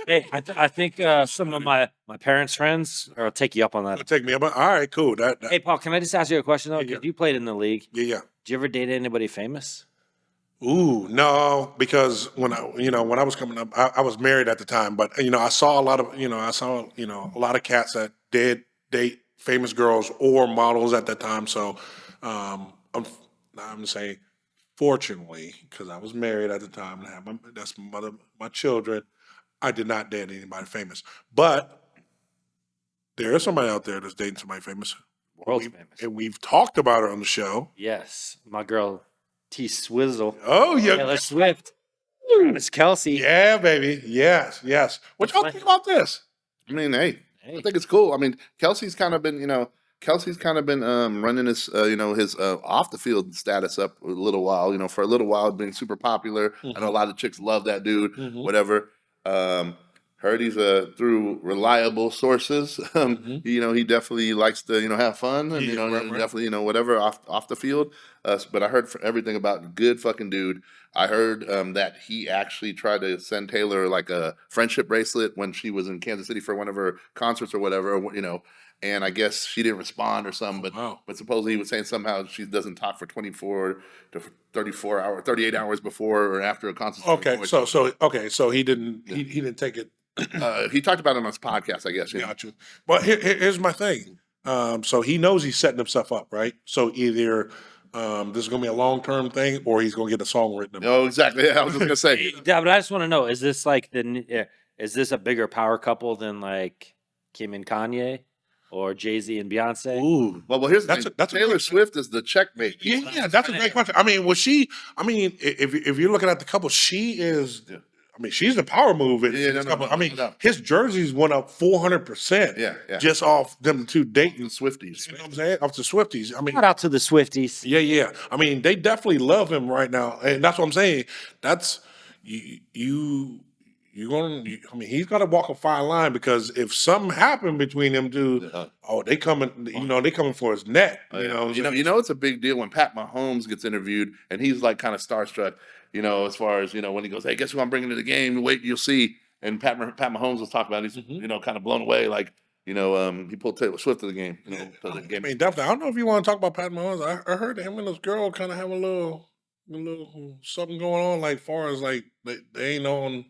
Hey, I think some of my parents' friends will take you up on that. Take me up. All right, cool. Hey, Paul, can I just ask you a question though? Yeah. You played in the league. Yeah. Did you ever date anybody famous? Ooh, no, because when I was coming up, I was married at the time, but I saw a lot of a lot of cats that did date famous girls or models at that time. So I'm saying, fortunately, because I was married at the time and I had that's my children, I did not date anybody famous. But there is somebody out there that's dating somebody famous. World famous. And we've talked about her on the show. Yes, my girl T Swizzle. Oh, yeah. Taylor Swift. Miss Kelce. Yeah, baby. Yes. What y'all think about this? I mean, hey, I think it's cool. I mean, Kelce's kind of been running his his off the field status up a little while. For a little while, being super popular. I know a lot of chicks love that dude. Whatever. Heard he's through reliable sources. He definitely likes to have fun and definitely whatever off the field. But I heard everything about good fucking dude. I heard that he actually tried to send Taylor like a friendship bracelet when she was in Kansas City for one of her concerts or whatever. And I guess she didn't respond or something. But supposedly he was saying somehow she doesn't talk for 24 to 38 hours before or after a concert. Okay, so he didn't he didn't take it. He talked about it on his podcast, I guess. Gotcha. But here's my thing. So he knows he's setting himself up, right? So either this is going to be a long-term thing or he's going to get a song written about. Oh, exactly. Yeah, I was just going to say. Yeah, but I just want to know, is this like is this a bigger power couple than like Kim and Kanye or Jay-Z and Beyonce? Ooh. Well, here's the thing. Taylor Swift is the checkmate. Yeah, that's a great question. I mean, if you're looking at the couple, she is... Yeah. I mean, she's the power move. His jerseys went up 400%. Yeah. Just off them two dating Swifties. You know what I'm saying? Off the Swifties. I mean, shout out to the Swifties. Yeah. I mean, they definitely love him right now, and that's what I'm saying. That's you I mean, he's got to walk a fine line because if something happened between them two, they coming. They coming for his neck. It's a big deal when Pat Mahomes gets interviewed and he's like kind of starstruck. As far as when he goes, "Hey, guess who I'm bringing to the game? Wait, you'll see." And Pat Mahomes was talking about it. He's kind of blown away. Like he pulled Taylor Swift to the game. To the game. I mean, definitely. I don't know if you want to talk about Pat Mahomes. I heard that him and this girl kind of have a little something going on. Like far as like they ain't on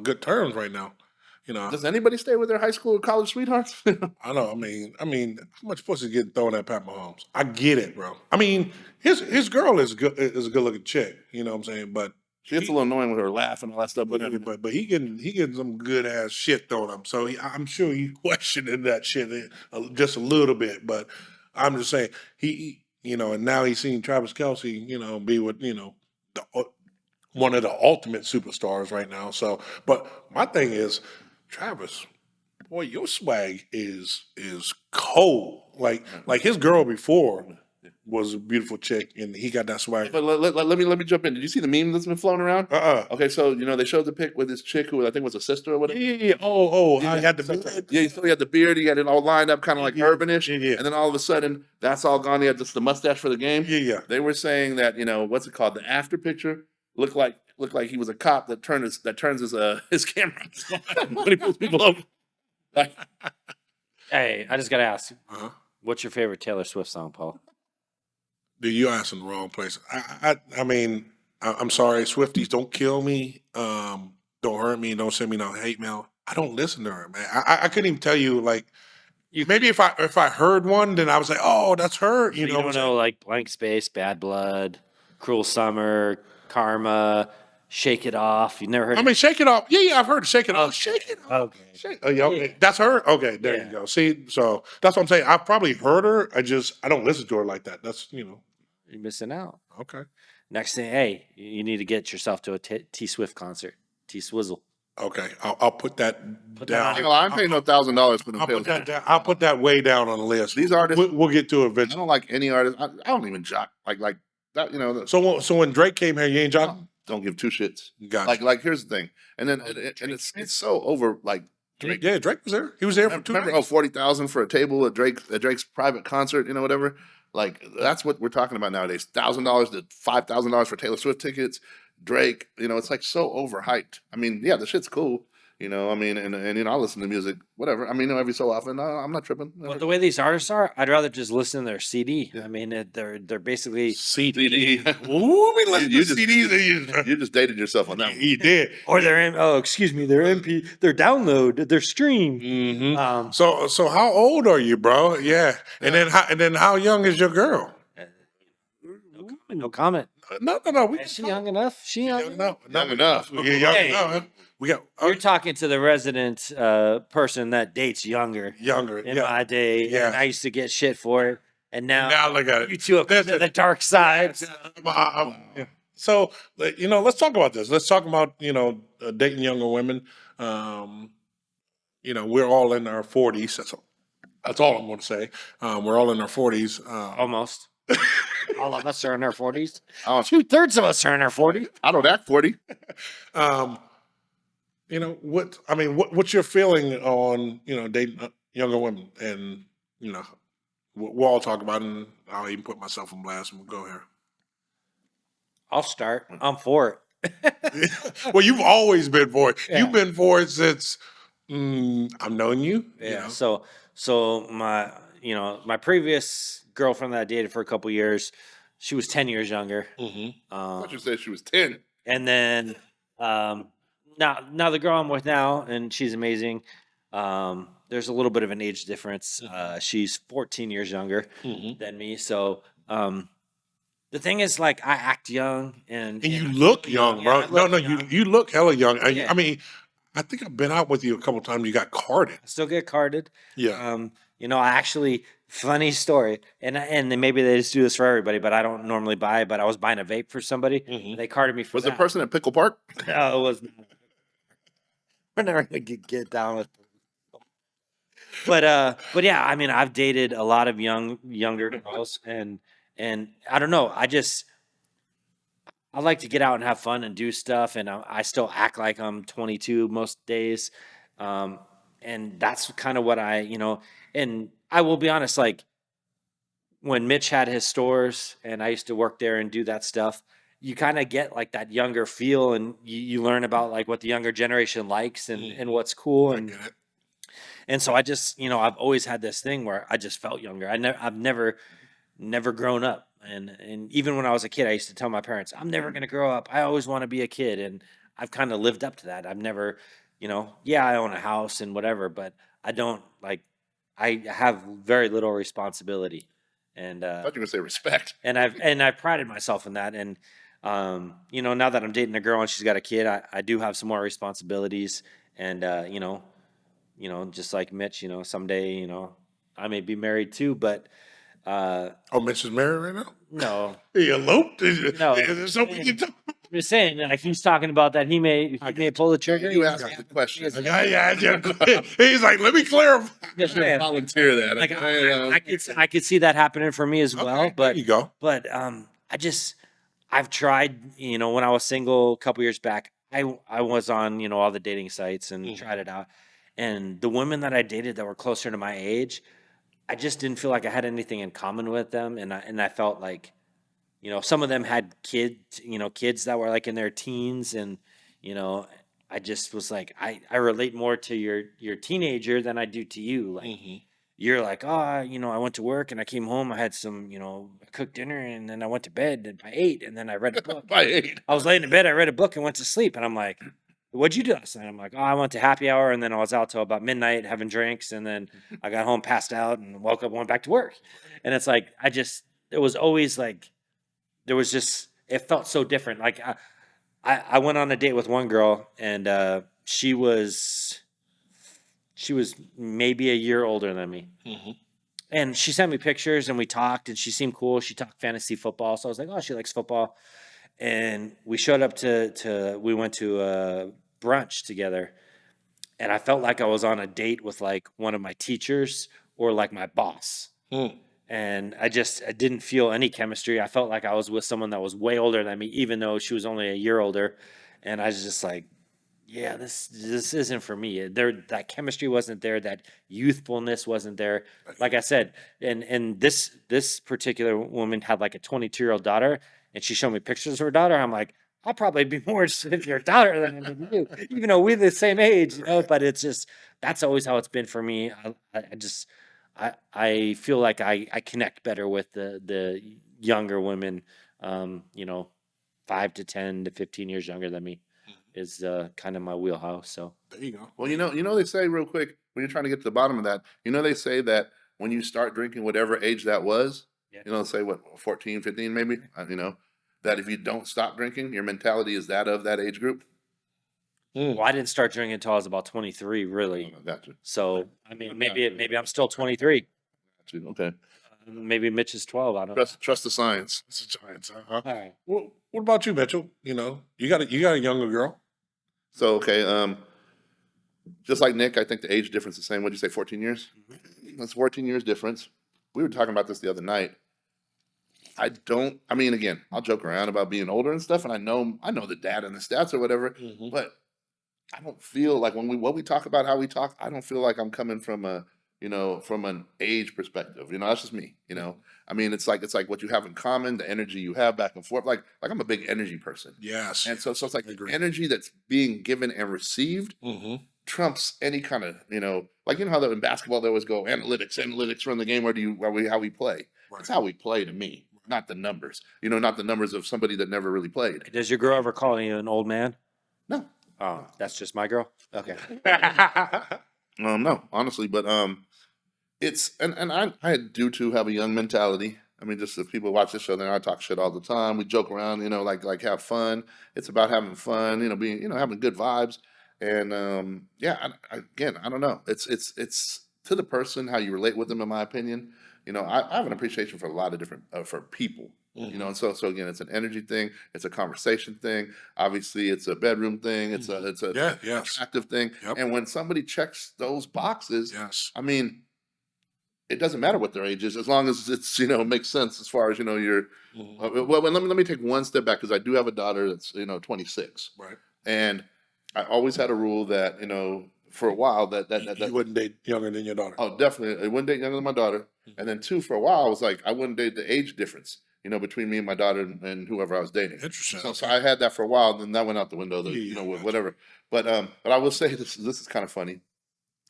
good terms right now. Does anybody stay with their high school or college sweethearts? I know. I mean, how much pussy is getting thrown at Pat Mahomes? I get it, bro. I mean, his girl is good. Is a good looking chick. You know what I'm saying? But She gets a little annoying with her laugh and all that stuff. but he getting some good ass shit thrown at him. So I'm sure he questioning that shit just a little bit. But I'm just saying and now he's seen Travis Kelce, be with the one of the ultimate superstars right now. So, but my thing is, Travis, boy, your swag is cold. Like his girl before was a beautiful chick, and he got that swag. But let me jump in. Did you see the meme that's been flown around? Okay, so they showed the pic with this chick who I think was a sister or whatever. Yeah. Oh, how he had the beard. Yeah, he still had the beard. He had it all lined up, kind of like urbanish. Yeah. And then all of a sudden, that's all gone. He had just the mustache for the game. Yeah. They were saying that what's it called? The after picture looked like he was a cop that turns his camera when he pulls people over. Hey, I just gotta ask, Uh-huh. what's your favorite Taylor Swift song, Paul? Dude, you asked in the wrong place. I mean, I'm sorry, Swifties, don't kill me. Don't hurt me. Don't send me no hate mail. I don't listen to her, man. I couldn't even tell you like. Maybe if I heard one, then I was like, oh, that's her. You don't know like Blank Space, Bad Blood, Cruel Summer, Karma, Shake It Off. You never heard? I mean, Shake It Off. Yeah, I've heard Shake It Off. Shake It Off. Okay. Okay. That's her. Okay, there you go. See, so that's what I'm saying. I've probably heard her. I don't listen to her like that. That's You're missing out. Okay. Next thing, hey, you need to get yourself to a T Swift concert. T Swizzle. Okay. I'll put that down. I'm paying no $1,000 for them. I'll put that down. I'll put that way down on the list. These artists, we'll get to it I eventually. don't like any artist. I don't even jock like that. So when Drake came here, you ain't jocking? Don't give two shits. Gotcha. Like here's the thing, and then and it's so over. Like Drake was there. He was there for 2 remember, days. 40,000 for a table at Drake's private concert, whatever. Like that's what we're talking about nowadays. $1,000 to $5,000 for Taylor Swift tickets. Drake, it's like so overhyped. I mean, yeah, the shit's cool. I mean, and I listen to music, whatever. I mean, every so often, I'm not tripping. Well, the way these artists are, I'd rather just listen to their CD. I mean, they're basically CD. Ooh, we listen to CDs. You just dated yourself on that one. He did. or their their download, their stream. Mm-hmm. So how old are you, bro? Yeah. And then how young is your girl? No comment. No. Is she young enough? She young enough? Young enough. Yeah, young Hey. enough. We got You're talking to the resident person that dates younger. younger. In Yeah. my day, Yeah. and I used to get shit for it, and now Look at it. you two have come to the dark side. Yeah. So let's talk about this. Let's talk about dating younger women. We're all in our 40s. That's all I'm going to say. We're all in our 40s. Almost. All of us are in our 40s. Oh, 2/3 of us are in our 40s. I don't act 40. What's your feeling on dating younger women, and we'll all talk about it, and I'll even put myself on blast, and we'll go here. I'll start. I'm for it. Well, you've always been for it. Yeah. You've been for it since I've known you. Yeah. So my previous girlfriend that I dated for a couple years, she was 10 years younger. Mm-hmm. I thought you said she was 10. And then now the girl I'm with now, and she's amazing. There's a little bit of an age difference. She's 14 years younger than me. So the thing is, like, I act young and you look young, bro. Yeah, You look hella young. Yeah. I mean, I think I've been out with you a couple times. You got carded. I still get carded. Yeah. I actually, funny story, and then maybe they just do this for everybody, but I don't normally buy it. But I was buying a vape for somebody. They carded me for Was that. the person at Pickle Park? No, it was not. We're never gonna get down with. But yeah, I mean, I've dated a lot of younger girls, and I don't know. I like to get out and have fun and do stuff, and I still act like I'm 22 most days, um, and that's kind of what And I will be honest, like when Mitch had his stores, and I used to work there and do that stuff, you kind of get like that younger feel, and you learn about like what the younger generation likes and what's cool, I get it. and so I just I've always had this thing where I just felt younger. I've never grown up. And even when I was a kid, I used to tell my parents, I'm never going to grow up. I always want to be a kid. And I've kind of lived up to that. I've never, yeah, I own a house and whatever, but I don't like, I have very little responsibility. And, I thought you were gonna say respect. I prided myself in that. And, now that I'm dating a girl and she's got a kid, I do have some more responsibilities. And, just like Mitch, someday, I may be married too, but, Oh, Mitch is married right now? no, He eloped? no. Is there something you talk? I'm just saying, like he's talking about that he may pull the trigger. You asked the question. Yeah. He's like, let me clarify. Just saying. Volunteer that. Like I could see that happening for me as well. Okay, But there you go. but I've tried. When I was single a couple years back, I was on all the dating sites and tried it out. And the women that I dated that were closer to my age, I just didn't feel like I had anything in common with them, and I felt like. Some of them had kids that were like in their teens, and I just was like, I relate more to your teenager than I do to you. Like you're like, oh, I went to work and I came home, I had some, I cooked dinner and then I went to bed and by 8 and then I read a book. By 8. I was laying in bed, I read a book and went to sleep, and I'm like, what'd you do last night? I'm like, oh, I went to happy hour and then I was out till about midnight having drinks, and then I got home, passed out, and woke up, went back to work. And it's like it was always like there was just it felt so different. Like I went on a date with one girl, and she was maybe a year older than me, and she sent me pictures, and we talked, and she seemed cool. She talked fantasy football, so I was like, oh, she likes football. And we showed up we went to a brunch together, and I felt like I was on a date with like one of my teachers or like my boss. And I didn't feel any chemistry. I felt like I was with someone that was way older than me, even though she was only a year older. And I was just like, yeah, this isn't for me. That chemistry wasn't there. That youthfulness wasn't there. Like I said, and this particular woman had like a 22-year-old daughter, and she showed me pictures of her daughter. I'm like, I'll probably be more interested in your daughter than you, even though we're the same age. But it's just that's always how it's been for me. I feel like I connect better with the younger women, 5 to 10 to 15 years younger than me is kind of my wheelhouse. So There you go. Well, they say real quick when you're trying to get to the bottom of that, they say that when you start drinking, whatever age that was, Yeah. say what, 14, 15 maybe, that if you don't stop drinking, your mentality is that of that age group. Well, I didn't start drinking until I was about 23, really. Gotcha. So I mean, maybe I'm still 23. Gotcha. Okay. Maybe Mitch is 12. I don't know. Trust the science. It's a Giants, huh? All right. Well, what about you, Mitchell? You got a younger girl. So, okay, just like Nick, I think the age difference is the same. What'd you say, 14 years? That's 14 years difference. We were talking about this the other night. Again, I'll joke around about being older and stuff, and I know the data and the stats or whatever, but I don't feel like what we talk about, how we talk, I don't feel like I'm coming from from an age perspective. That's just me. It's like what you have in common, the energy you have back and forth. Like I'm a big energy person. Yes. And so it's like I the agree. energy that's being given and received trumps any kind of, like how in basketball they always go analytics run the game, how we play. Right. It's how we play to me, not the numbers. Not the numbers of somebody that never really played. Does your girl ever call you an old man? No. Oh, that's just my girl. Okay. No, honestly, but it's and I do too have a young mentality. Just if people watch this show, then I talk shit all the time. We joke around, like have fun. It's about having fun, being, having good vibes. And again, I don't know. It's to the person how you relate with them, in my opinion. I have an appreciation for a lot of different for people. And so again, it's an energy thing, it's a conversation thing. Obviously, it's a bedroom thing. It's a Yes. attractive thing. Yep. And when somebody checks those boxes, Yes. it doesn't matter what their age is, as long as it's, makes sense as far as, your, Mhm. well, let me take one step back because I do have a daughter that's, 26. Right. And I always had a rule that, for a while You wouldn't date younger than your daughter. oh, definitely. I wouldn't date younger than my daughter. And then two, for a while, I was like, I wouldn't date the age difference, between me and my daughter and whoever I was dating. Interesting. So Okay. I had that for a while, and then that went out the window. Yeah, gotcha. Whatever. But I will say this is kind of funny.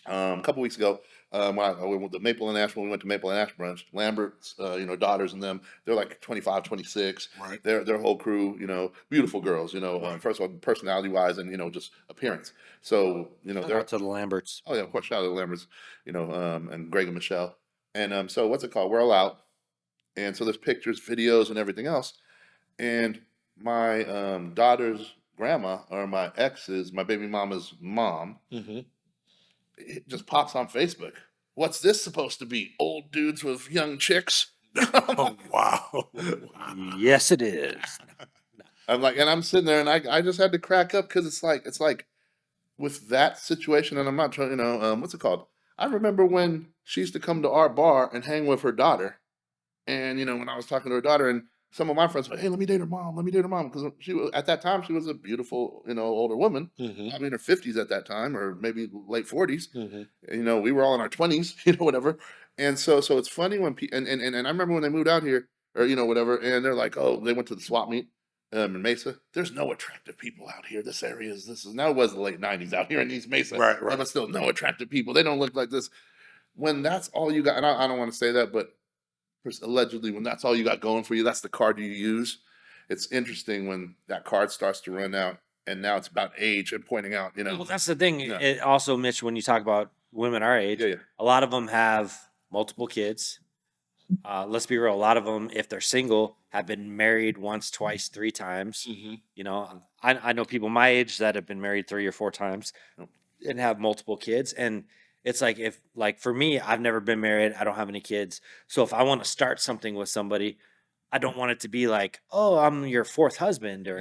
A couple weeks ago, when I went to Maple and Ash, when we went to Maple and Ash brunch, Lambert's, daughters and them, they're like 25, 26. Right. Their whole crew, beautiful girls, Right. first of all, personality wise and, just appearance. So, Shout they're, out to the Lamberts. oh yeah, of course, shout out to the Lamberts, and Greg and Michelle. And so what's it called? We're all out. And so there's pictures, videos, and everything else. And my daughter's grandma, or my ex's, my baby mama's mom, Mm-hmm. it just pops on Facebook. What's this supposed to be? Old dudes with young chicks? Oh wow. Yes, it is. I'm like, and I'm sitting there, and I just had to crack up because it's like with that situation, and I'm not trying, what's it called? I remember when she used to come to our bar and hang with her daughter, and when I was talking to her daughter, and some of my friends were, hey, let me date her mom, because she was at that time she was a beautiful, older woman, Mm-hmm. probably in her 50s at that time, or maybe late 40s. Mm-hmm. We were all in our 20s, whatever. And so it's funny when people and I remember when they moved out here, or whatever, and they're like, oh, they went to the swap meet in Mesa. There's no attractive people out here. This is now, it was the late 90s out here in East Mesa, Right, right. but still no attractive people. They don't look like this. When that's all you got, and I don't want to say that, but allegedly, when that's all you got going for you, that's the card you use. It's interesting when that card starts to run out, and now it's about age and pointing out, Well, that's the thing. Yeah. It also, Mitch, when you talk about women our age, Yeah, yeah. a lot of them have multiple kids. Let's be real. A lot of them, if they're single, have been married once, twice, three times. Mm-hmm. I know people my age that have been married 3 or 4 times Yep. and have multiple kids. And it's like, like for me, I've never been married. I don't have any kids. So if I want to start something with somebody, I don't want it to be like, oh, I'm your fourth husband, or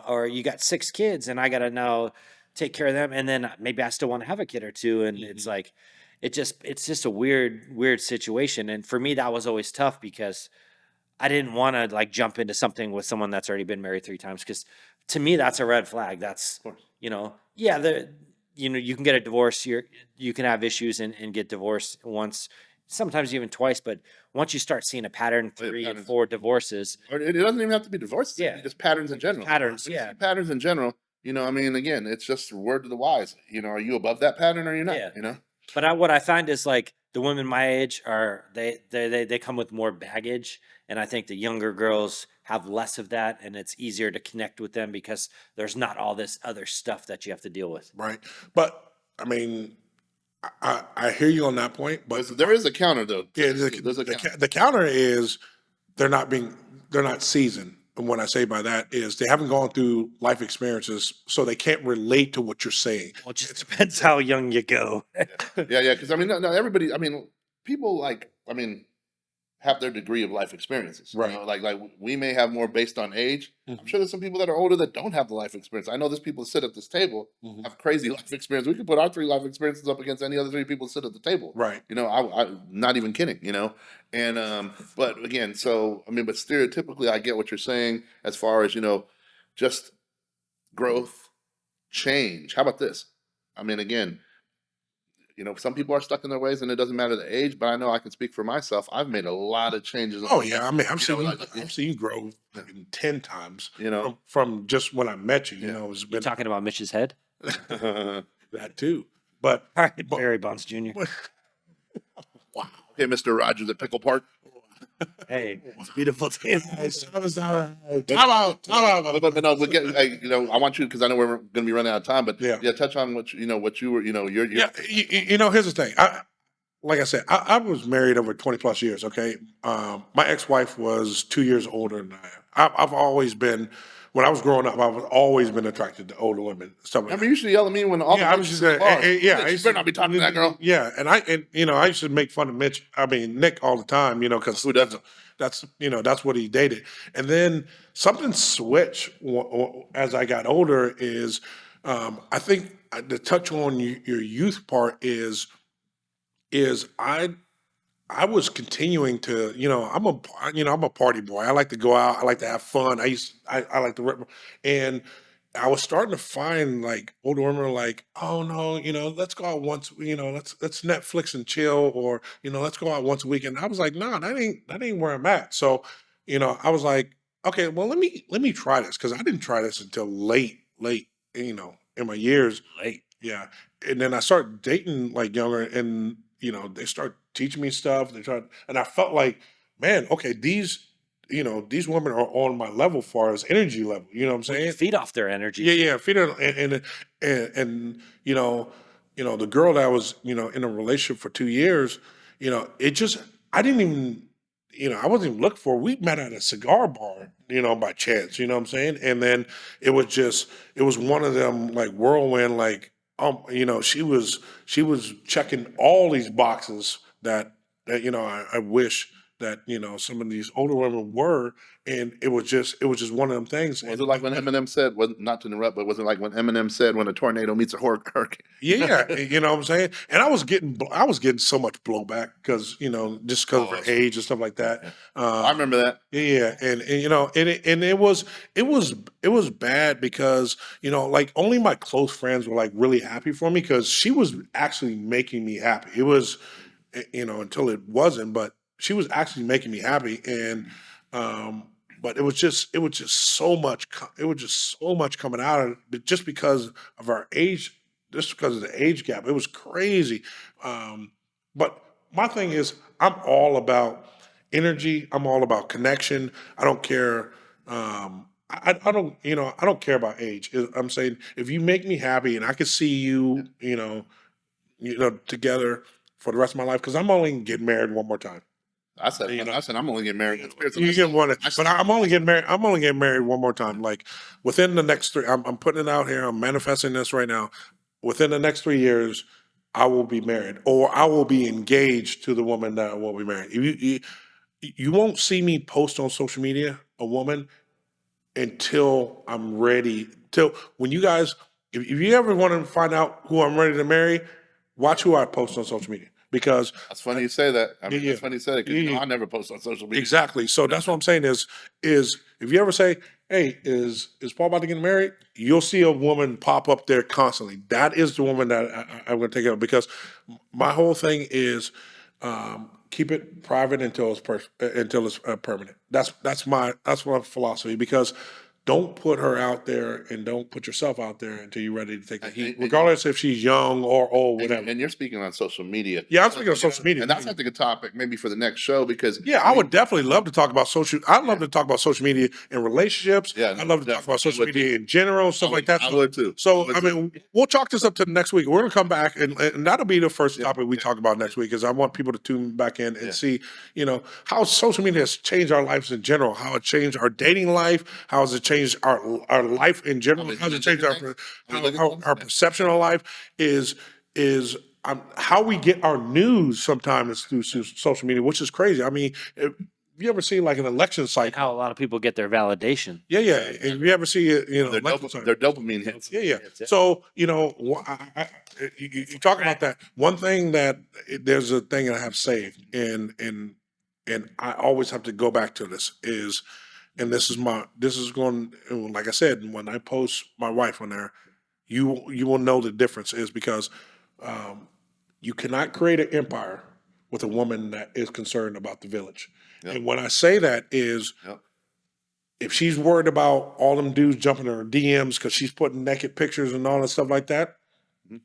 or you got 6 kids and I gotta now take care of them, and then maybe I still want to have a kid or two, and it's Mhm. like, it's just a weird situation, and for me that was always tough because I didn't want to like jump into something with someone that's already been married 3 times, because to me that's a red flag. That's Of course. yeah, you can get a divorce, you can have issues and get divorced once, sometimes even twice, but once you start seeing a pattern, Oh, yeah, 3 and patterns. 4 divorces, Or it doesn't even have to be divorce. It Yeah. can be just patterns in general. patterns, When you yeah, see patterns in general, I mean, again, it's just a word to the wise. Are you above that pattern or you're not? Yeah. But what I find is like the women my age are they come with more baggage, and I think the younger girls have less of that, and it's easier to connect with them because there's not all this other stuff that you have to deal with. Right. But I mean, I hear you on that point, but There is a counter though. yeah, There's a counter. the counter is they're not seasoned. And what I say by that is they haven't gone through life experiences, so they can't relate to what you're saying. Well, it just depends how young you go. Yeah. Because I mean, no, everybody. I mean, people have their degree of life experiences. Right. Like we may have more based on age. I'm sure there's some people that are older that don't have the life experience. I know there's people that sit at this table Mhm. have crazy life experience. We could put our 3 life experiences up against any other 3 people that sit at the table. Right. I'm not even kidding. And but again, so I mean, but stereotypically, I get what you're saying as far as just growth, change. How about this? I mean, again, some people are stuck in their ways, and it doesn't matter the age. But I know I can speak for myself. I've made a lot of changes. Oh yeah, I mean, like- I've seen you grow fucking 10 times. You know. From just when I met you. You know, it's You been talking about Mitch's head? that too. But All right, Barry Bonds Jr. wow. Okay, Mr. Rogers at Pickle Park. Hey, it's a beautiful day. Time out. But no, we'll get. I want you because I know we're going to be running out of time. But Yeah. touch on what you were. Your Yeah, here's the thing. Like I said, I was married over 20 plus years. Okay, my ex-wife was 2 years older than I am. I've always been, when I was growing up, I've always been attracted to older women. Stuff like Remember, that. you used to yell at me when all Yeah, the I was just I you used better not be talking to that girl. Yeah, and I used to make fun of Nick all the time. Because Who doesn't? that's what he dated. And then something switched as I got older. Is I think the touch on your youth part is I was continuing to, I'm a party boy. I like to go out. I like to have fun. I like to rip, and I was starting to find like older women are like, oh no, let's go out once, let's Netflix and chill, or let's go out once a week. And I was like, nah, that ain't where I'm at. So, I was like, okay, well let me try this because I didn't try this until late, in my years. Late. Yeah. And then I started dating like younger and they start teaching me stuff. And I felt like, man, okay, these women are on my level far as energy level. You know what I'm Well, you saying? feed off their Yeah, energy. yeah. Feeder and the girl that I was, in a relationship for 2 years, it just I didn't even I wasn't even looking for her. We met at a cigar bar, by chance, you know what I'm saying? And then it was one of them like whirlwind, like she was checking all these boxes that I wish that some of these older women were, and it was just one of them things. Was And it like when Eminem said, was not to interrupt, but was it like when Eminem said, when a tornado meets a hurricane? yeah, you know what I'm saying? And I was getting so much blowback because, just because of Oh, her that's age and stuff like that. I remember that. Yeah, yeah, and it was bad because like only my close friends were like really happy for me because she was actually making me happy. It was until it wasn't, but she was actually making me happy, and but it was just so much it was just so much coming out of it, but just because of our age, just because of the age gap, it was crazy. But my thing is, I'm all about energy. I'm all about connection. I don't care. I don't care about age. I'm saying if you make me happy and I can see you, together for the rest of my life, because I'm only getting married one more time. You know, I said, I'm only getting married next year. So you can want it, I but still, I'm only getting married. I'm only getting married one more time. Like within the next three, I'm putting it out here. I'm manifesting this right now. Within the next 3 years, I will be married, or I will be engaged to the woman that I will be married. You won't see me post on social media a woman until I'm ready. Till when you guys, if you ever want to find out who I'm ready to marry, watch who I post on social media because that's funny you say that. I yeah, mean, yeah, that's funny you say that because, yeah, yeah. I never post on social media. Exactly. So that's what I'm saying is if you ever say, "Hey, is Paul about to get married?" You'll see a woman pop up there constantly. That is the woman that I'm going to take care of because my whole thing is keep it private until it's permanent. That's my philosophy because don't put her out there and don't put yourself out there until you're ready to take the heat, And, regardless if she's young or old, and, whatever. and you're speaking on social media. Yeah, I'm speaking of social media. And that's, I think, a topic maybe for the next show because, Yeah, I I would mean, definitely love to talk about social. I'd love to talk about social media in relationships. yeah, I'd no, love to talk about definitely. I social would too. media in general, stuff like that. I So, would too. I so would I too. mean, we'll chalk this up to the next week. We're gonna come back, and that'll be the first Yeah, topic we talk about next week. Because I want people to tune back in and yeah. see, how social media has changed our lives in general. How it changed our dating life. How has it changed our life in general? we How has look it changed at our things? How we how, look at how things? our Yeah. perception of life is how we get our news sometimes through social media, which is crazy. I mean, if you ever seen like an election And cycle? how a lot of people get their validation. Yeah, yeah. If you ever see it, Their, election cycle. their dopamine hits. Yeah, yeah. That's it. So you talk about that. One thing that there's a thing that I have saved, and I always have to go back to this and this is going like I said when I post my wife on there, you will know the difference is because um, you cannot create an empire with a woman that is concerned about the village. Yep. And when I say that is Yep. if she's worried about all them dudes jumping in her DMs because she's putting naked pictures and all that stuff like that, Mhm.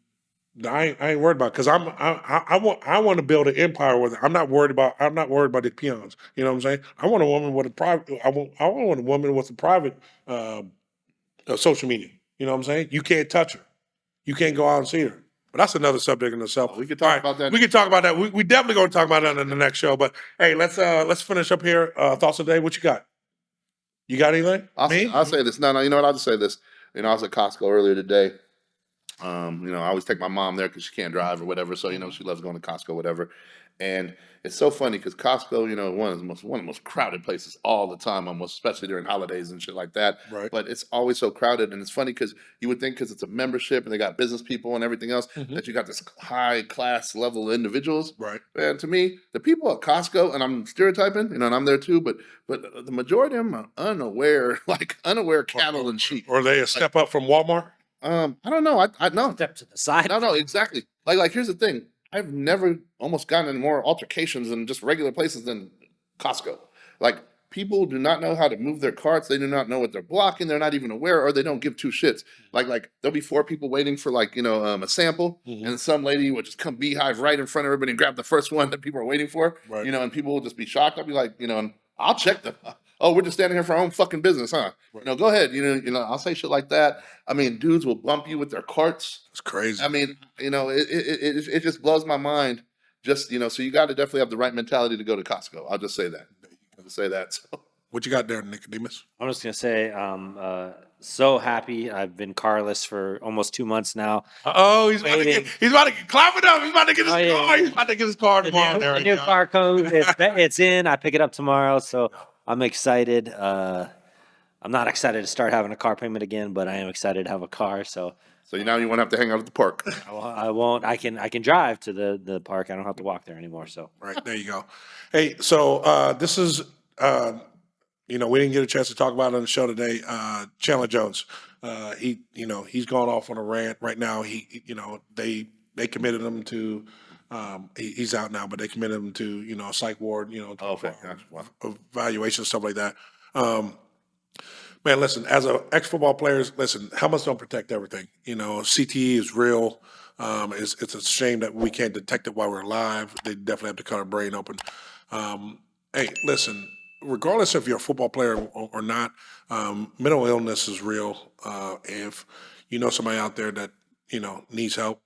I ain't worried about because I want to build an empire with her. I'm not worried about the peons. You know what I'm saying? I want a woman with a private. I want a woman with a private social media. You know what I'm saying? You can't touch her. You can't go out and see her. But that's another subject in itself. Oh, we could All talk right, about that. we can talk about that. We definitely going to talk about that in the next show. But hey, let's finish up here. Thoughts of the day. What you got? You got anything? Me? I'll say this. No, you know what? I'll just say this. I was at Costco earlier today. I always take my mom there because she can't drive or whatever. So, she loves going to Costco, whatever. And it's so funny because Costco, one of the most crowded places all the time, almost, especially during holidays and shit like that. Right. But it's always so crowded, and it's funny because you would think because it's a membership and they got business people and everything else that you got this high class level of individuals. Right. And to me, the people at Costco, and I'm stereotyping, and I'm there too, but the majority of them are unaware, like unaware cattle and sheep. Or they a step up from Walmart? I don't know. I no. Step to the side. No, exactly. Like here's the thing. I've never almost gotten in more altercations in just regular places than Costco. Like people do not know how to move their carts. They do not know what they're blocking. They're not even aware, or they don't give two shits. Like there'll be 4 people waiting for a sample, and some lady would just come beehive right in front of everybody and grab the first one that people are waiting for. Right. And people will just be shocked. I'll be like, and I'll check them. Oh, we're just standing here for our own fucking business, huh? Right. Go ahead. I'll say shit like that. I mean, dudes will bump you with their carts. It's crazy. I mean, it just blows my mind. Just so you got to definitely have the right mentality to go to Costco. I'll just say that. So. What you got there, Nicodemus? I'm just gonna say, so happy. I've been carless for almost 2 months now. Oh, he's about to Waiting. clap it up. He's about to get his Oh, yeah. car. He's about to get his car tomorrow. There The we new go. car comes. It's in. I pick it up tomorrow, so I'm excited. I'm not excited to start having a car payment again, but I am excited to have a car. So now you won't have to hang out at the park. I won't. I can drive to the park. I don't have to walk there anymore. So Right, there you go. Hey, so this is, we didn't get a chance to talk about it on the show today. Chandler Jones, he's gone off on a rant right now. They committed him to, he's out now, but they committed him to, a psych ward, Okay, gotcha. Wow. evaluation, stuff like that. Man, listen, as an ex-football player, listen, helmets don't protect everything. CTE is real. It's a shame that we can't detect it while we're alive. They definitely have to cut our brain open. Hey, listen, regardless if you're a football player or not, mental illness is real. If you know somebody out there that, needs help,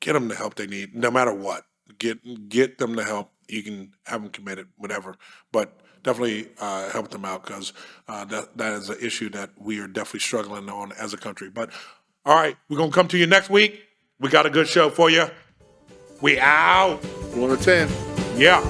get them the help they need, no matter what. Get them the help. You can have them committed, whatever. But definitely help them out because that is an issue that we are definitely struggling on as a country. But all right, we're going to come to you next week. We got a good show for you. We out. 1 to 10. Yeah.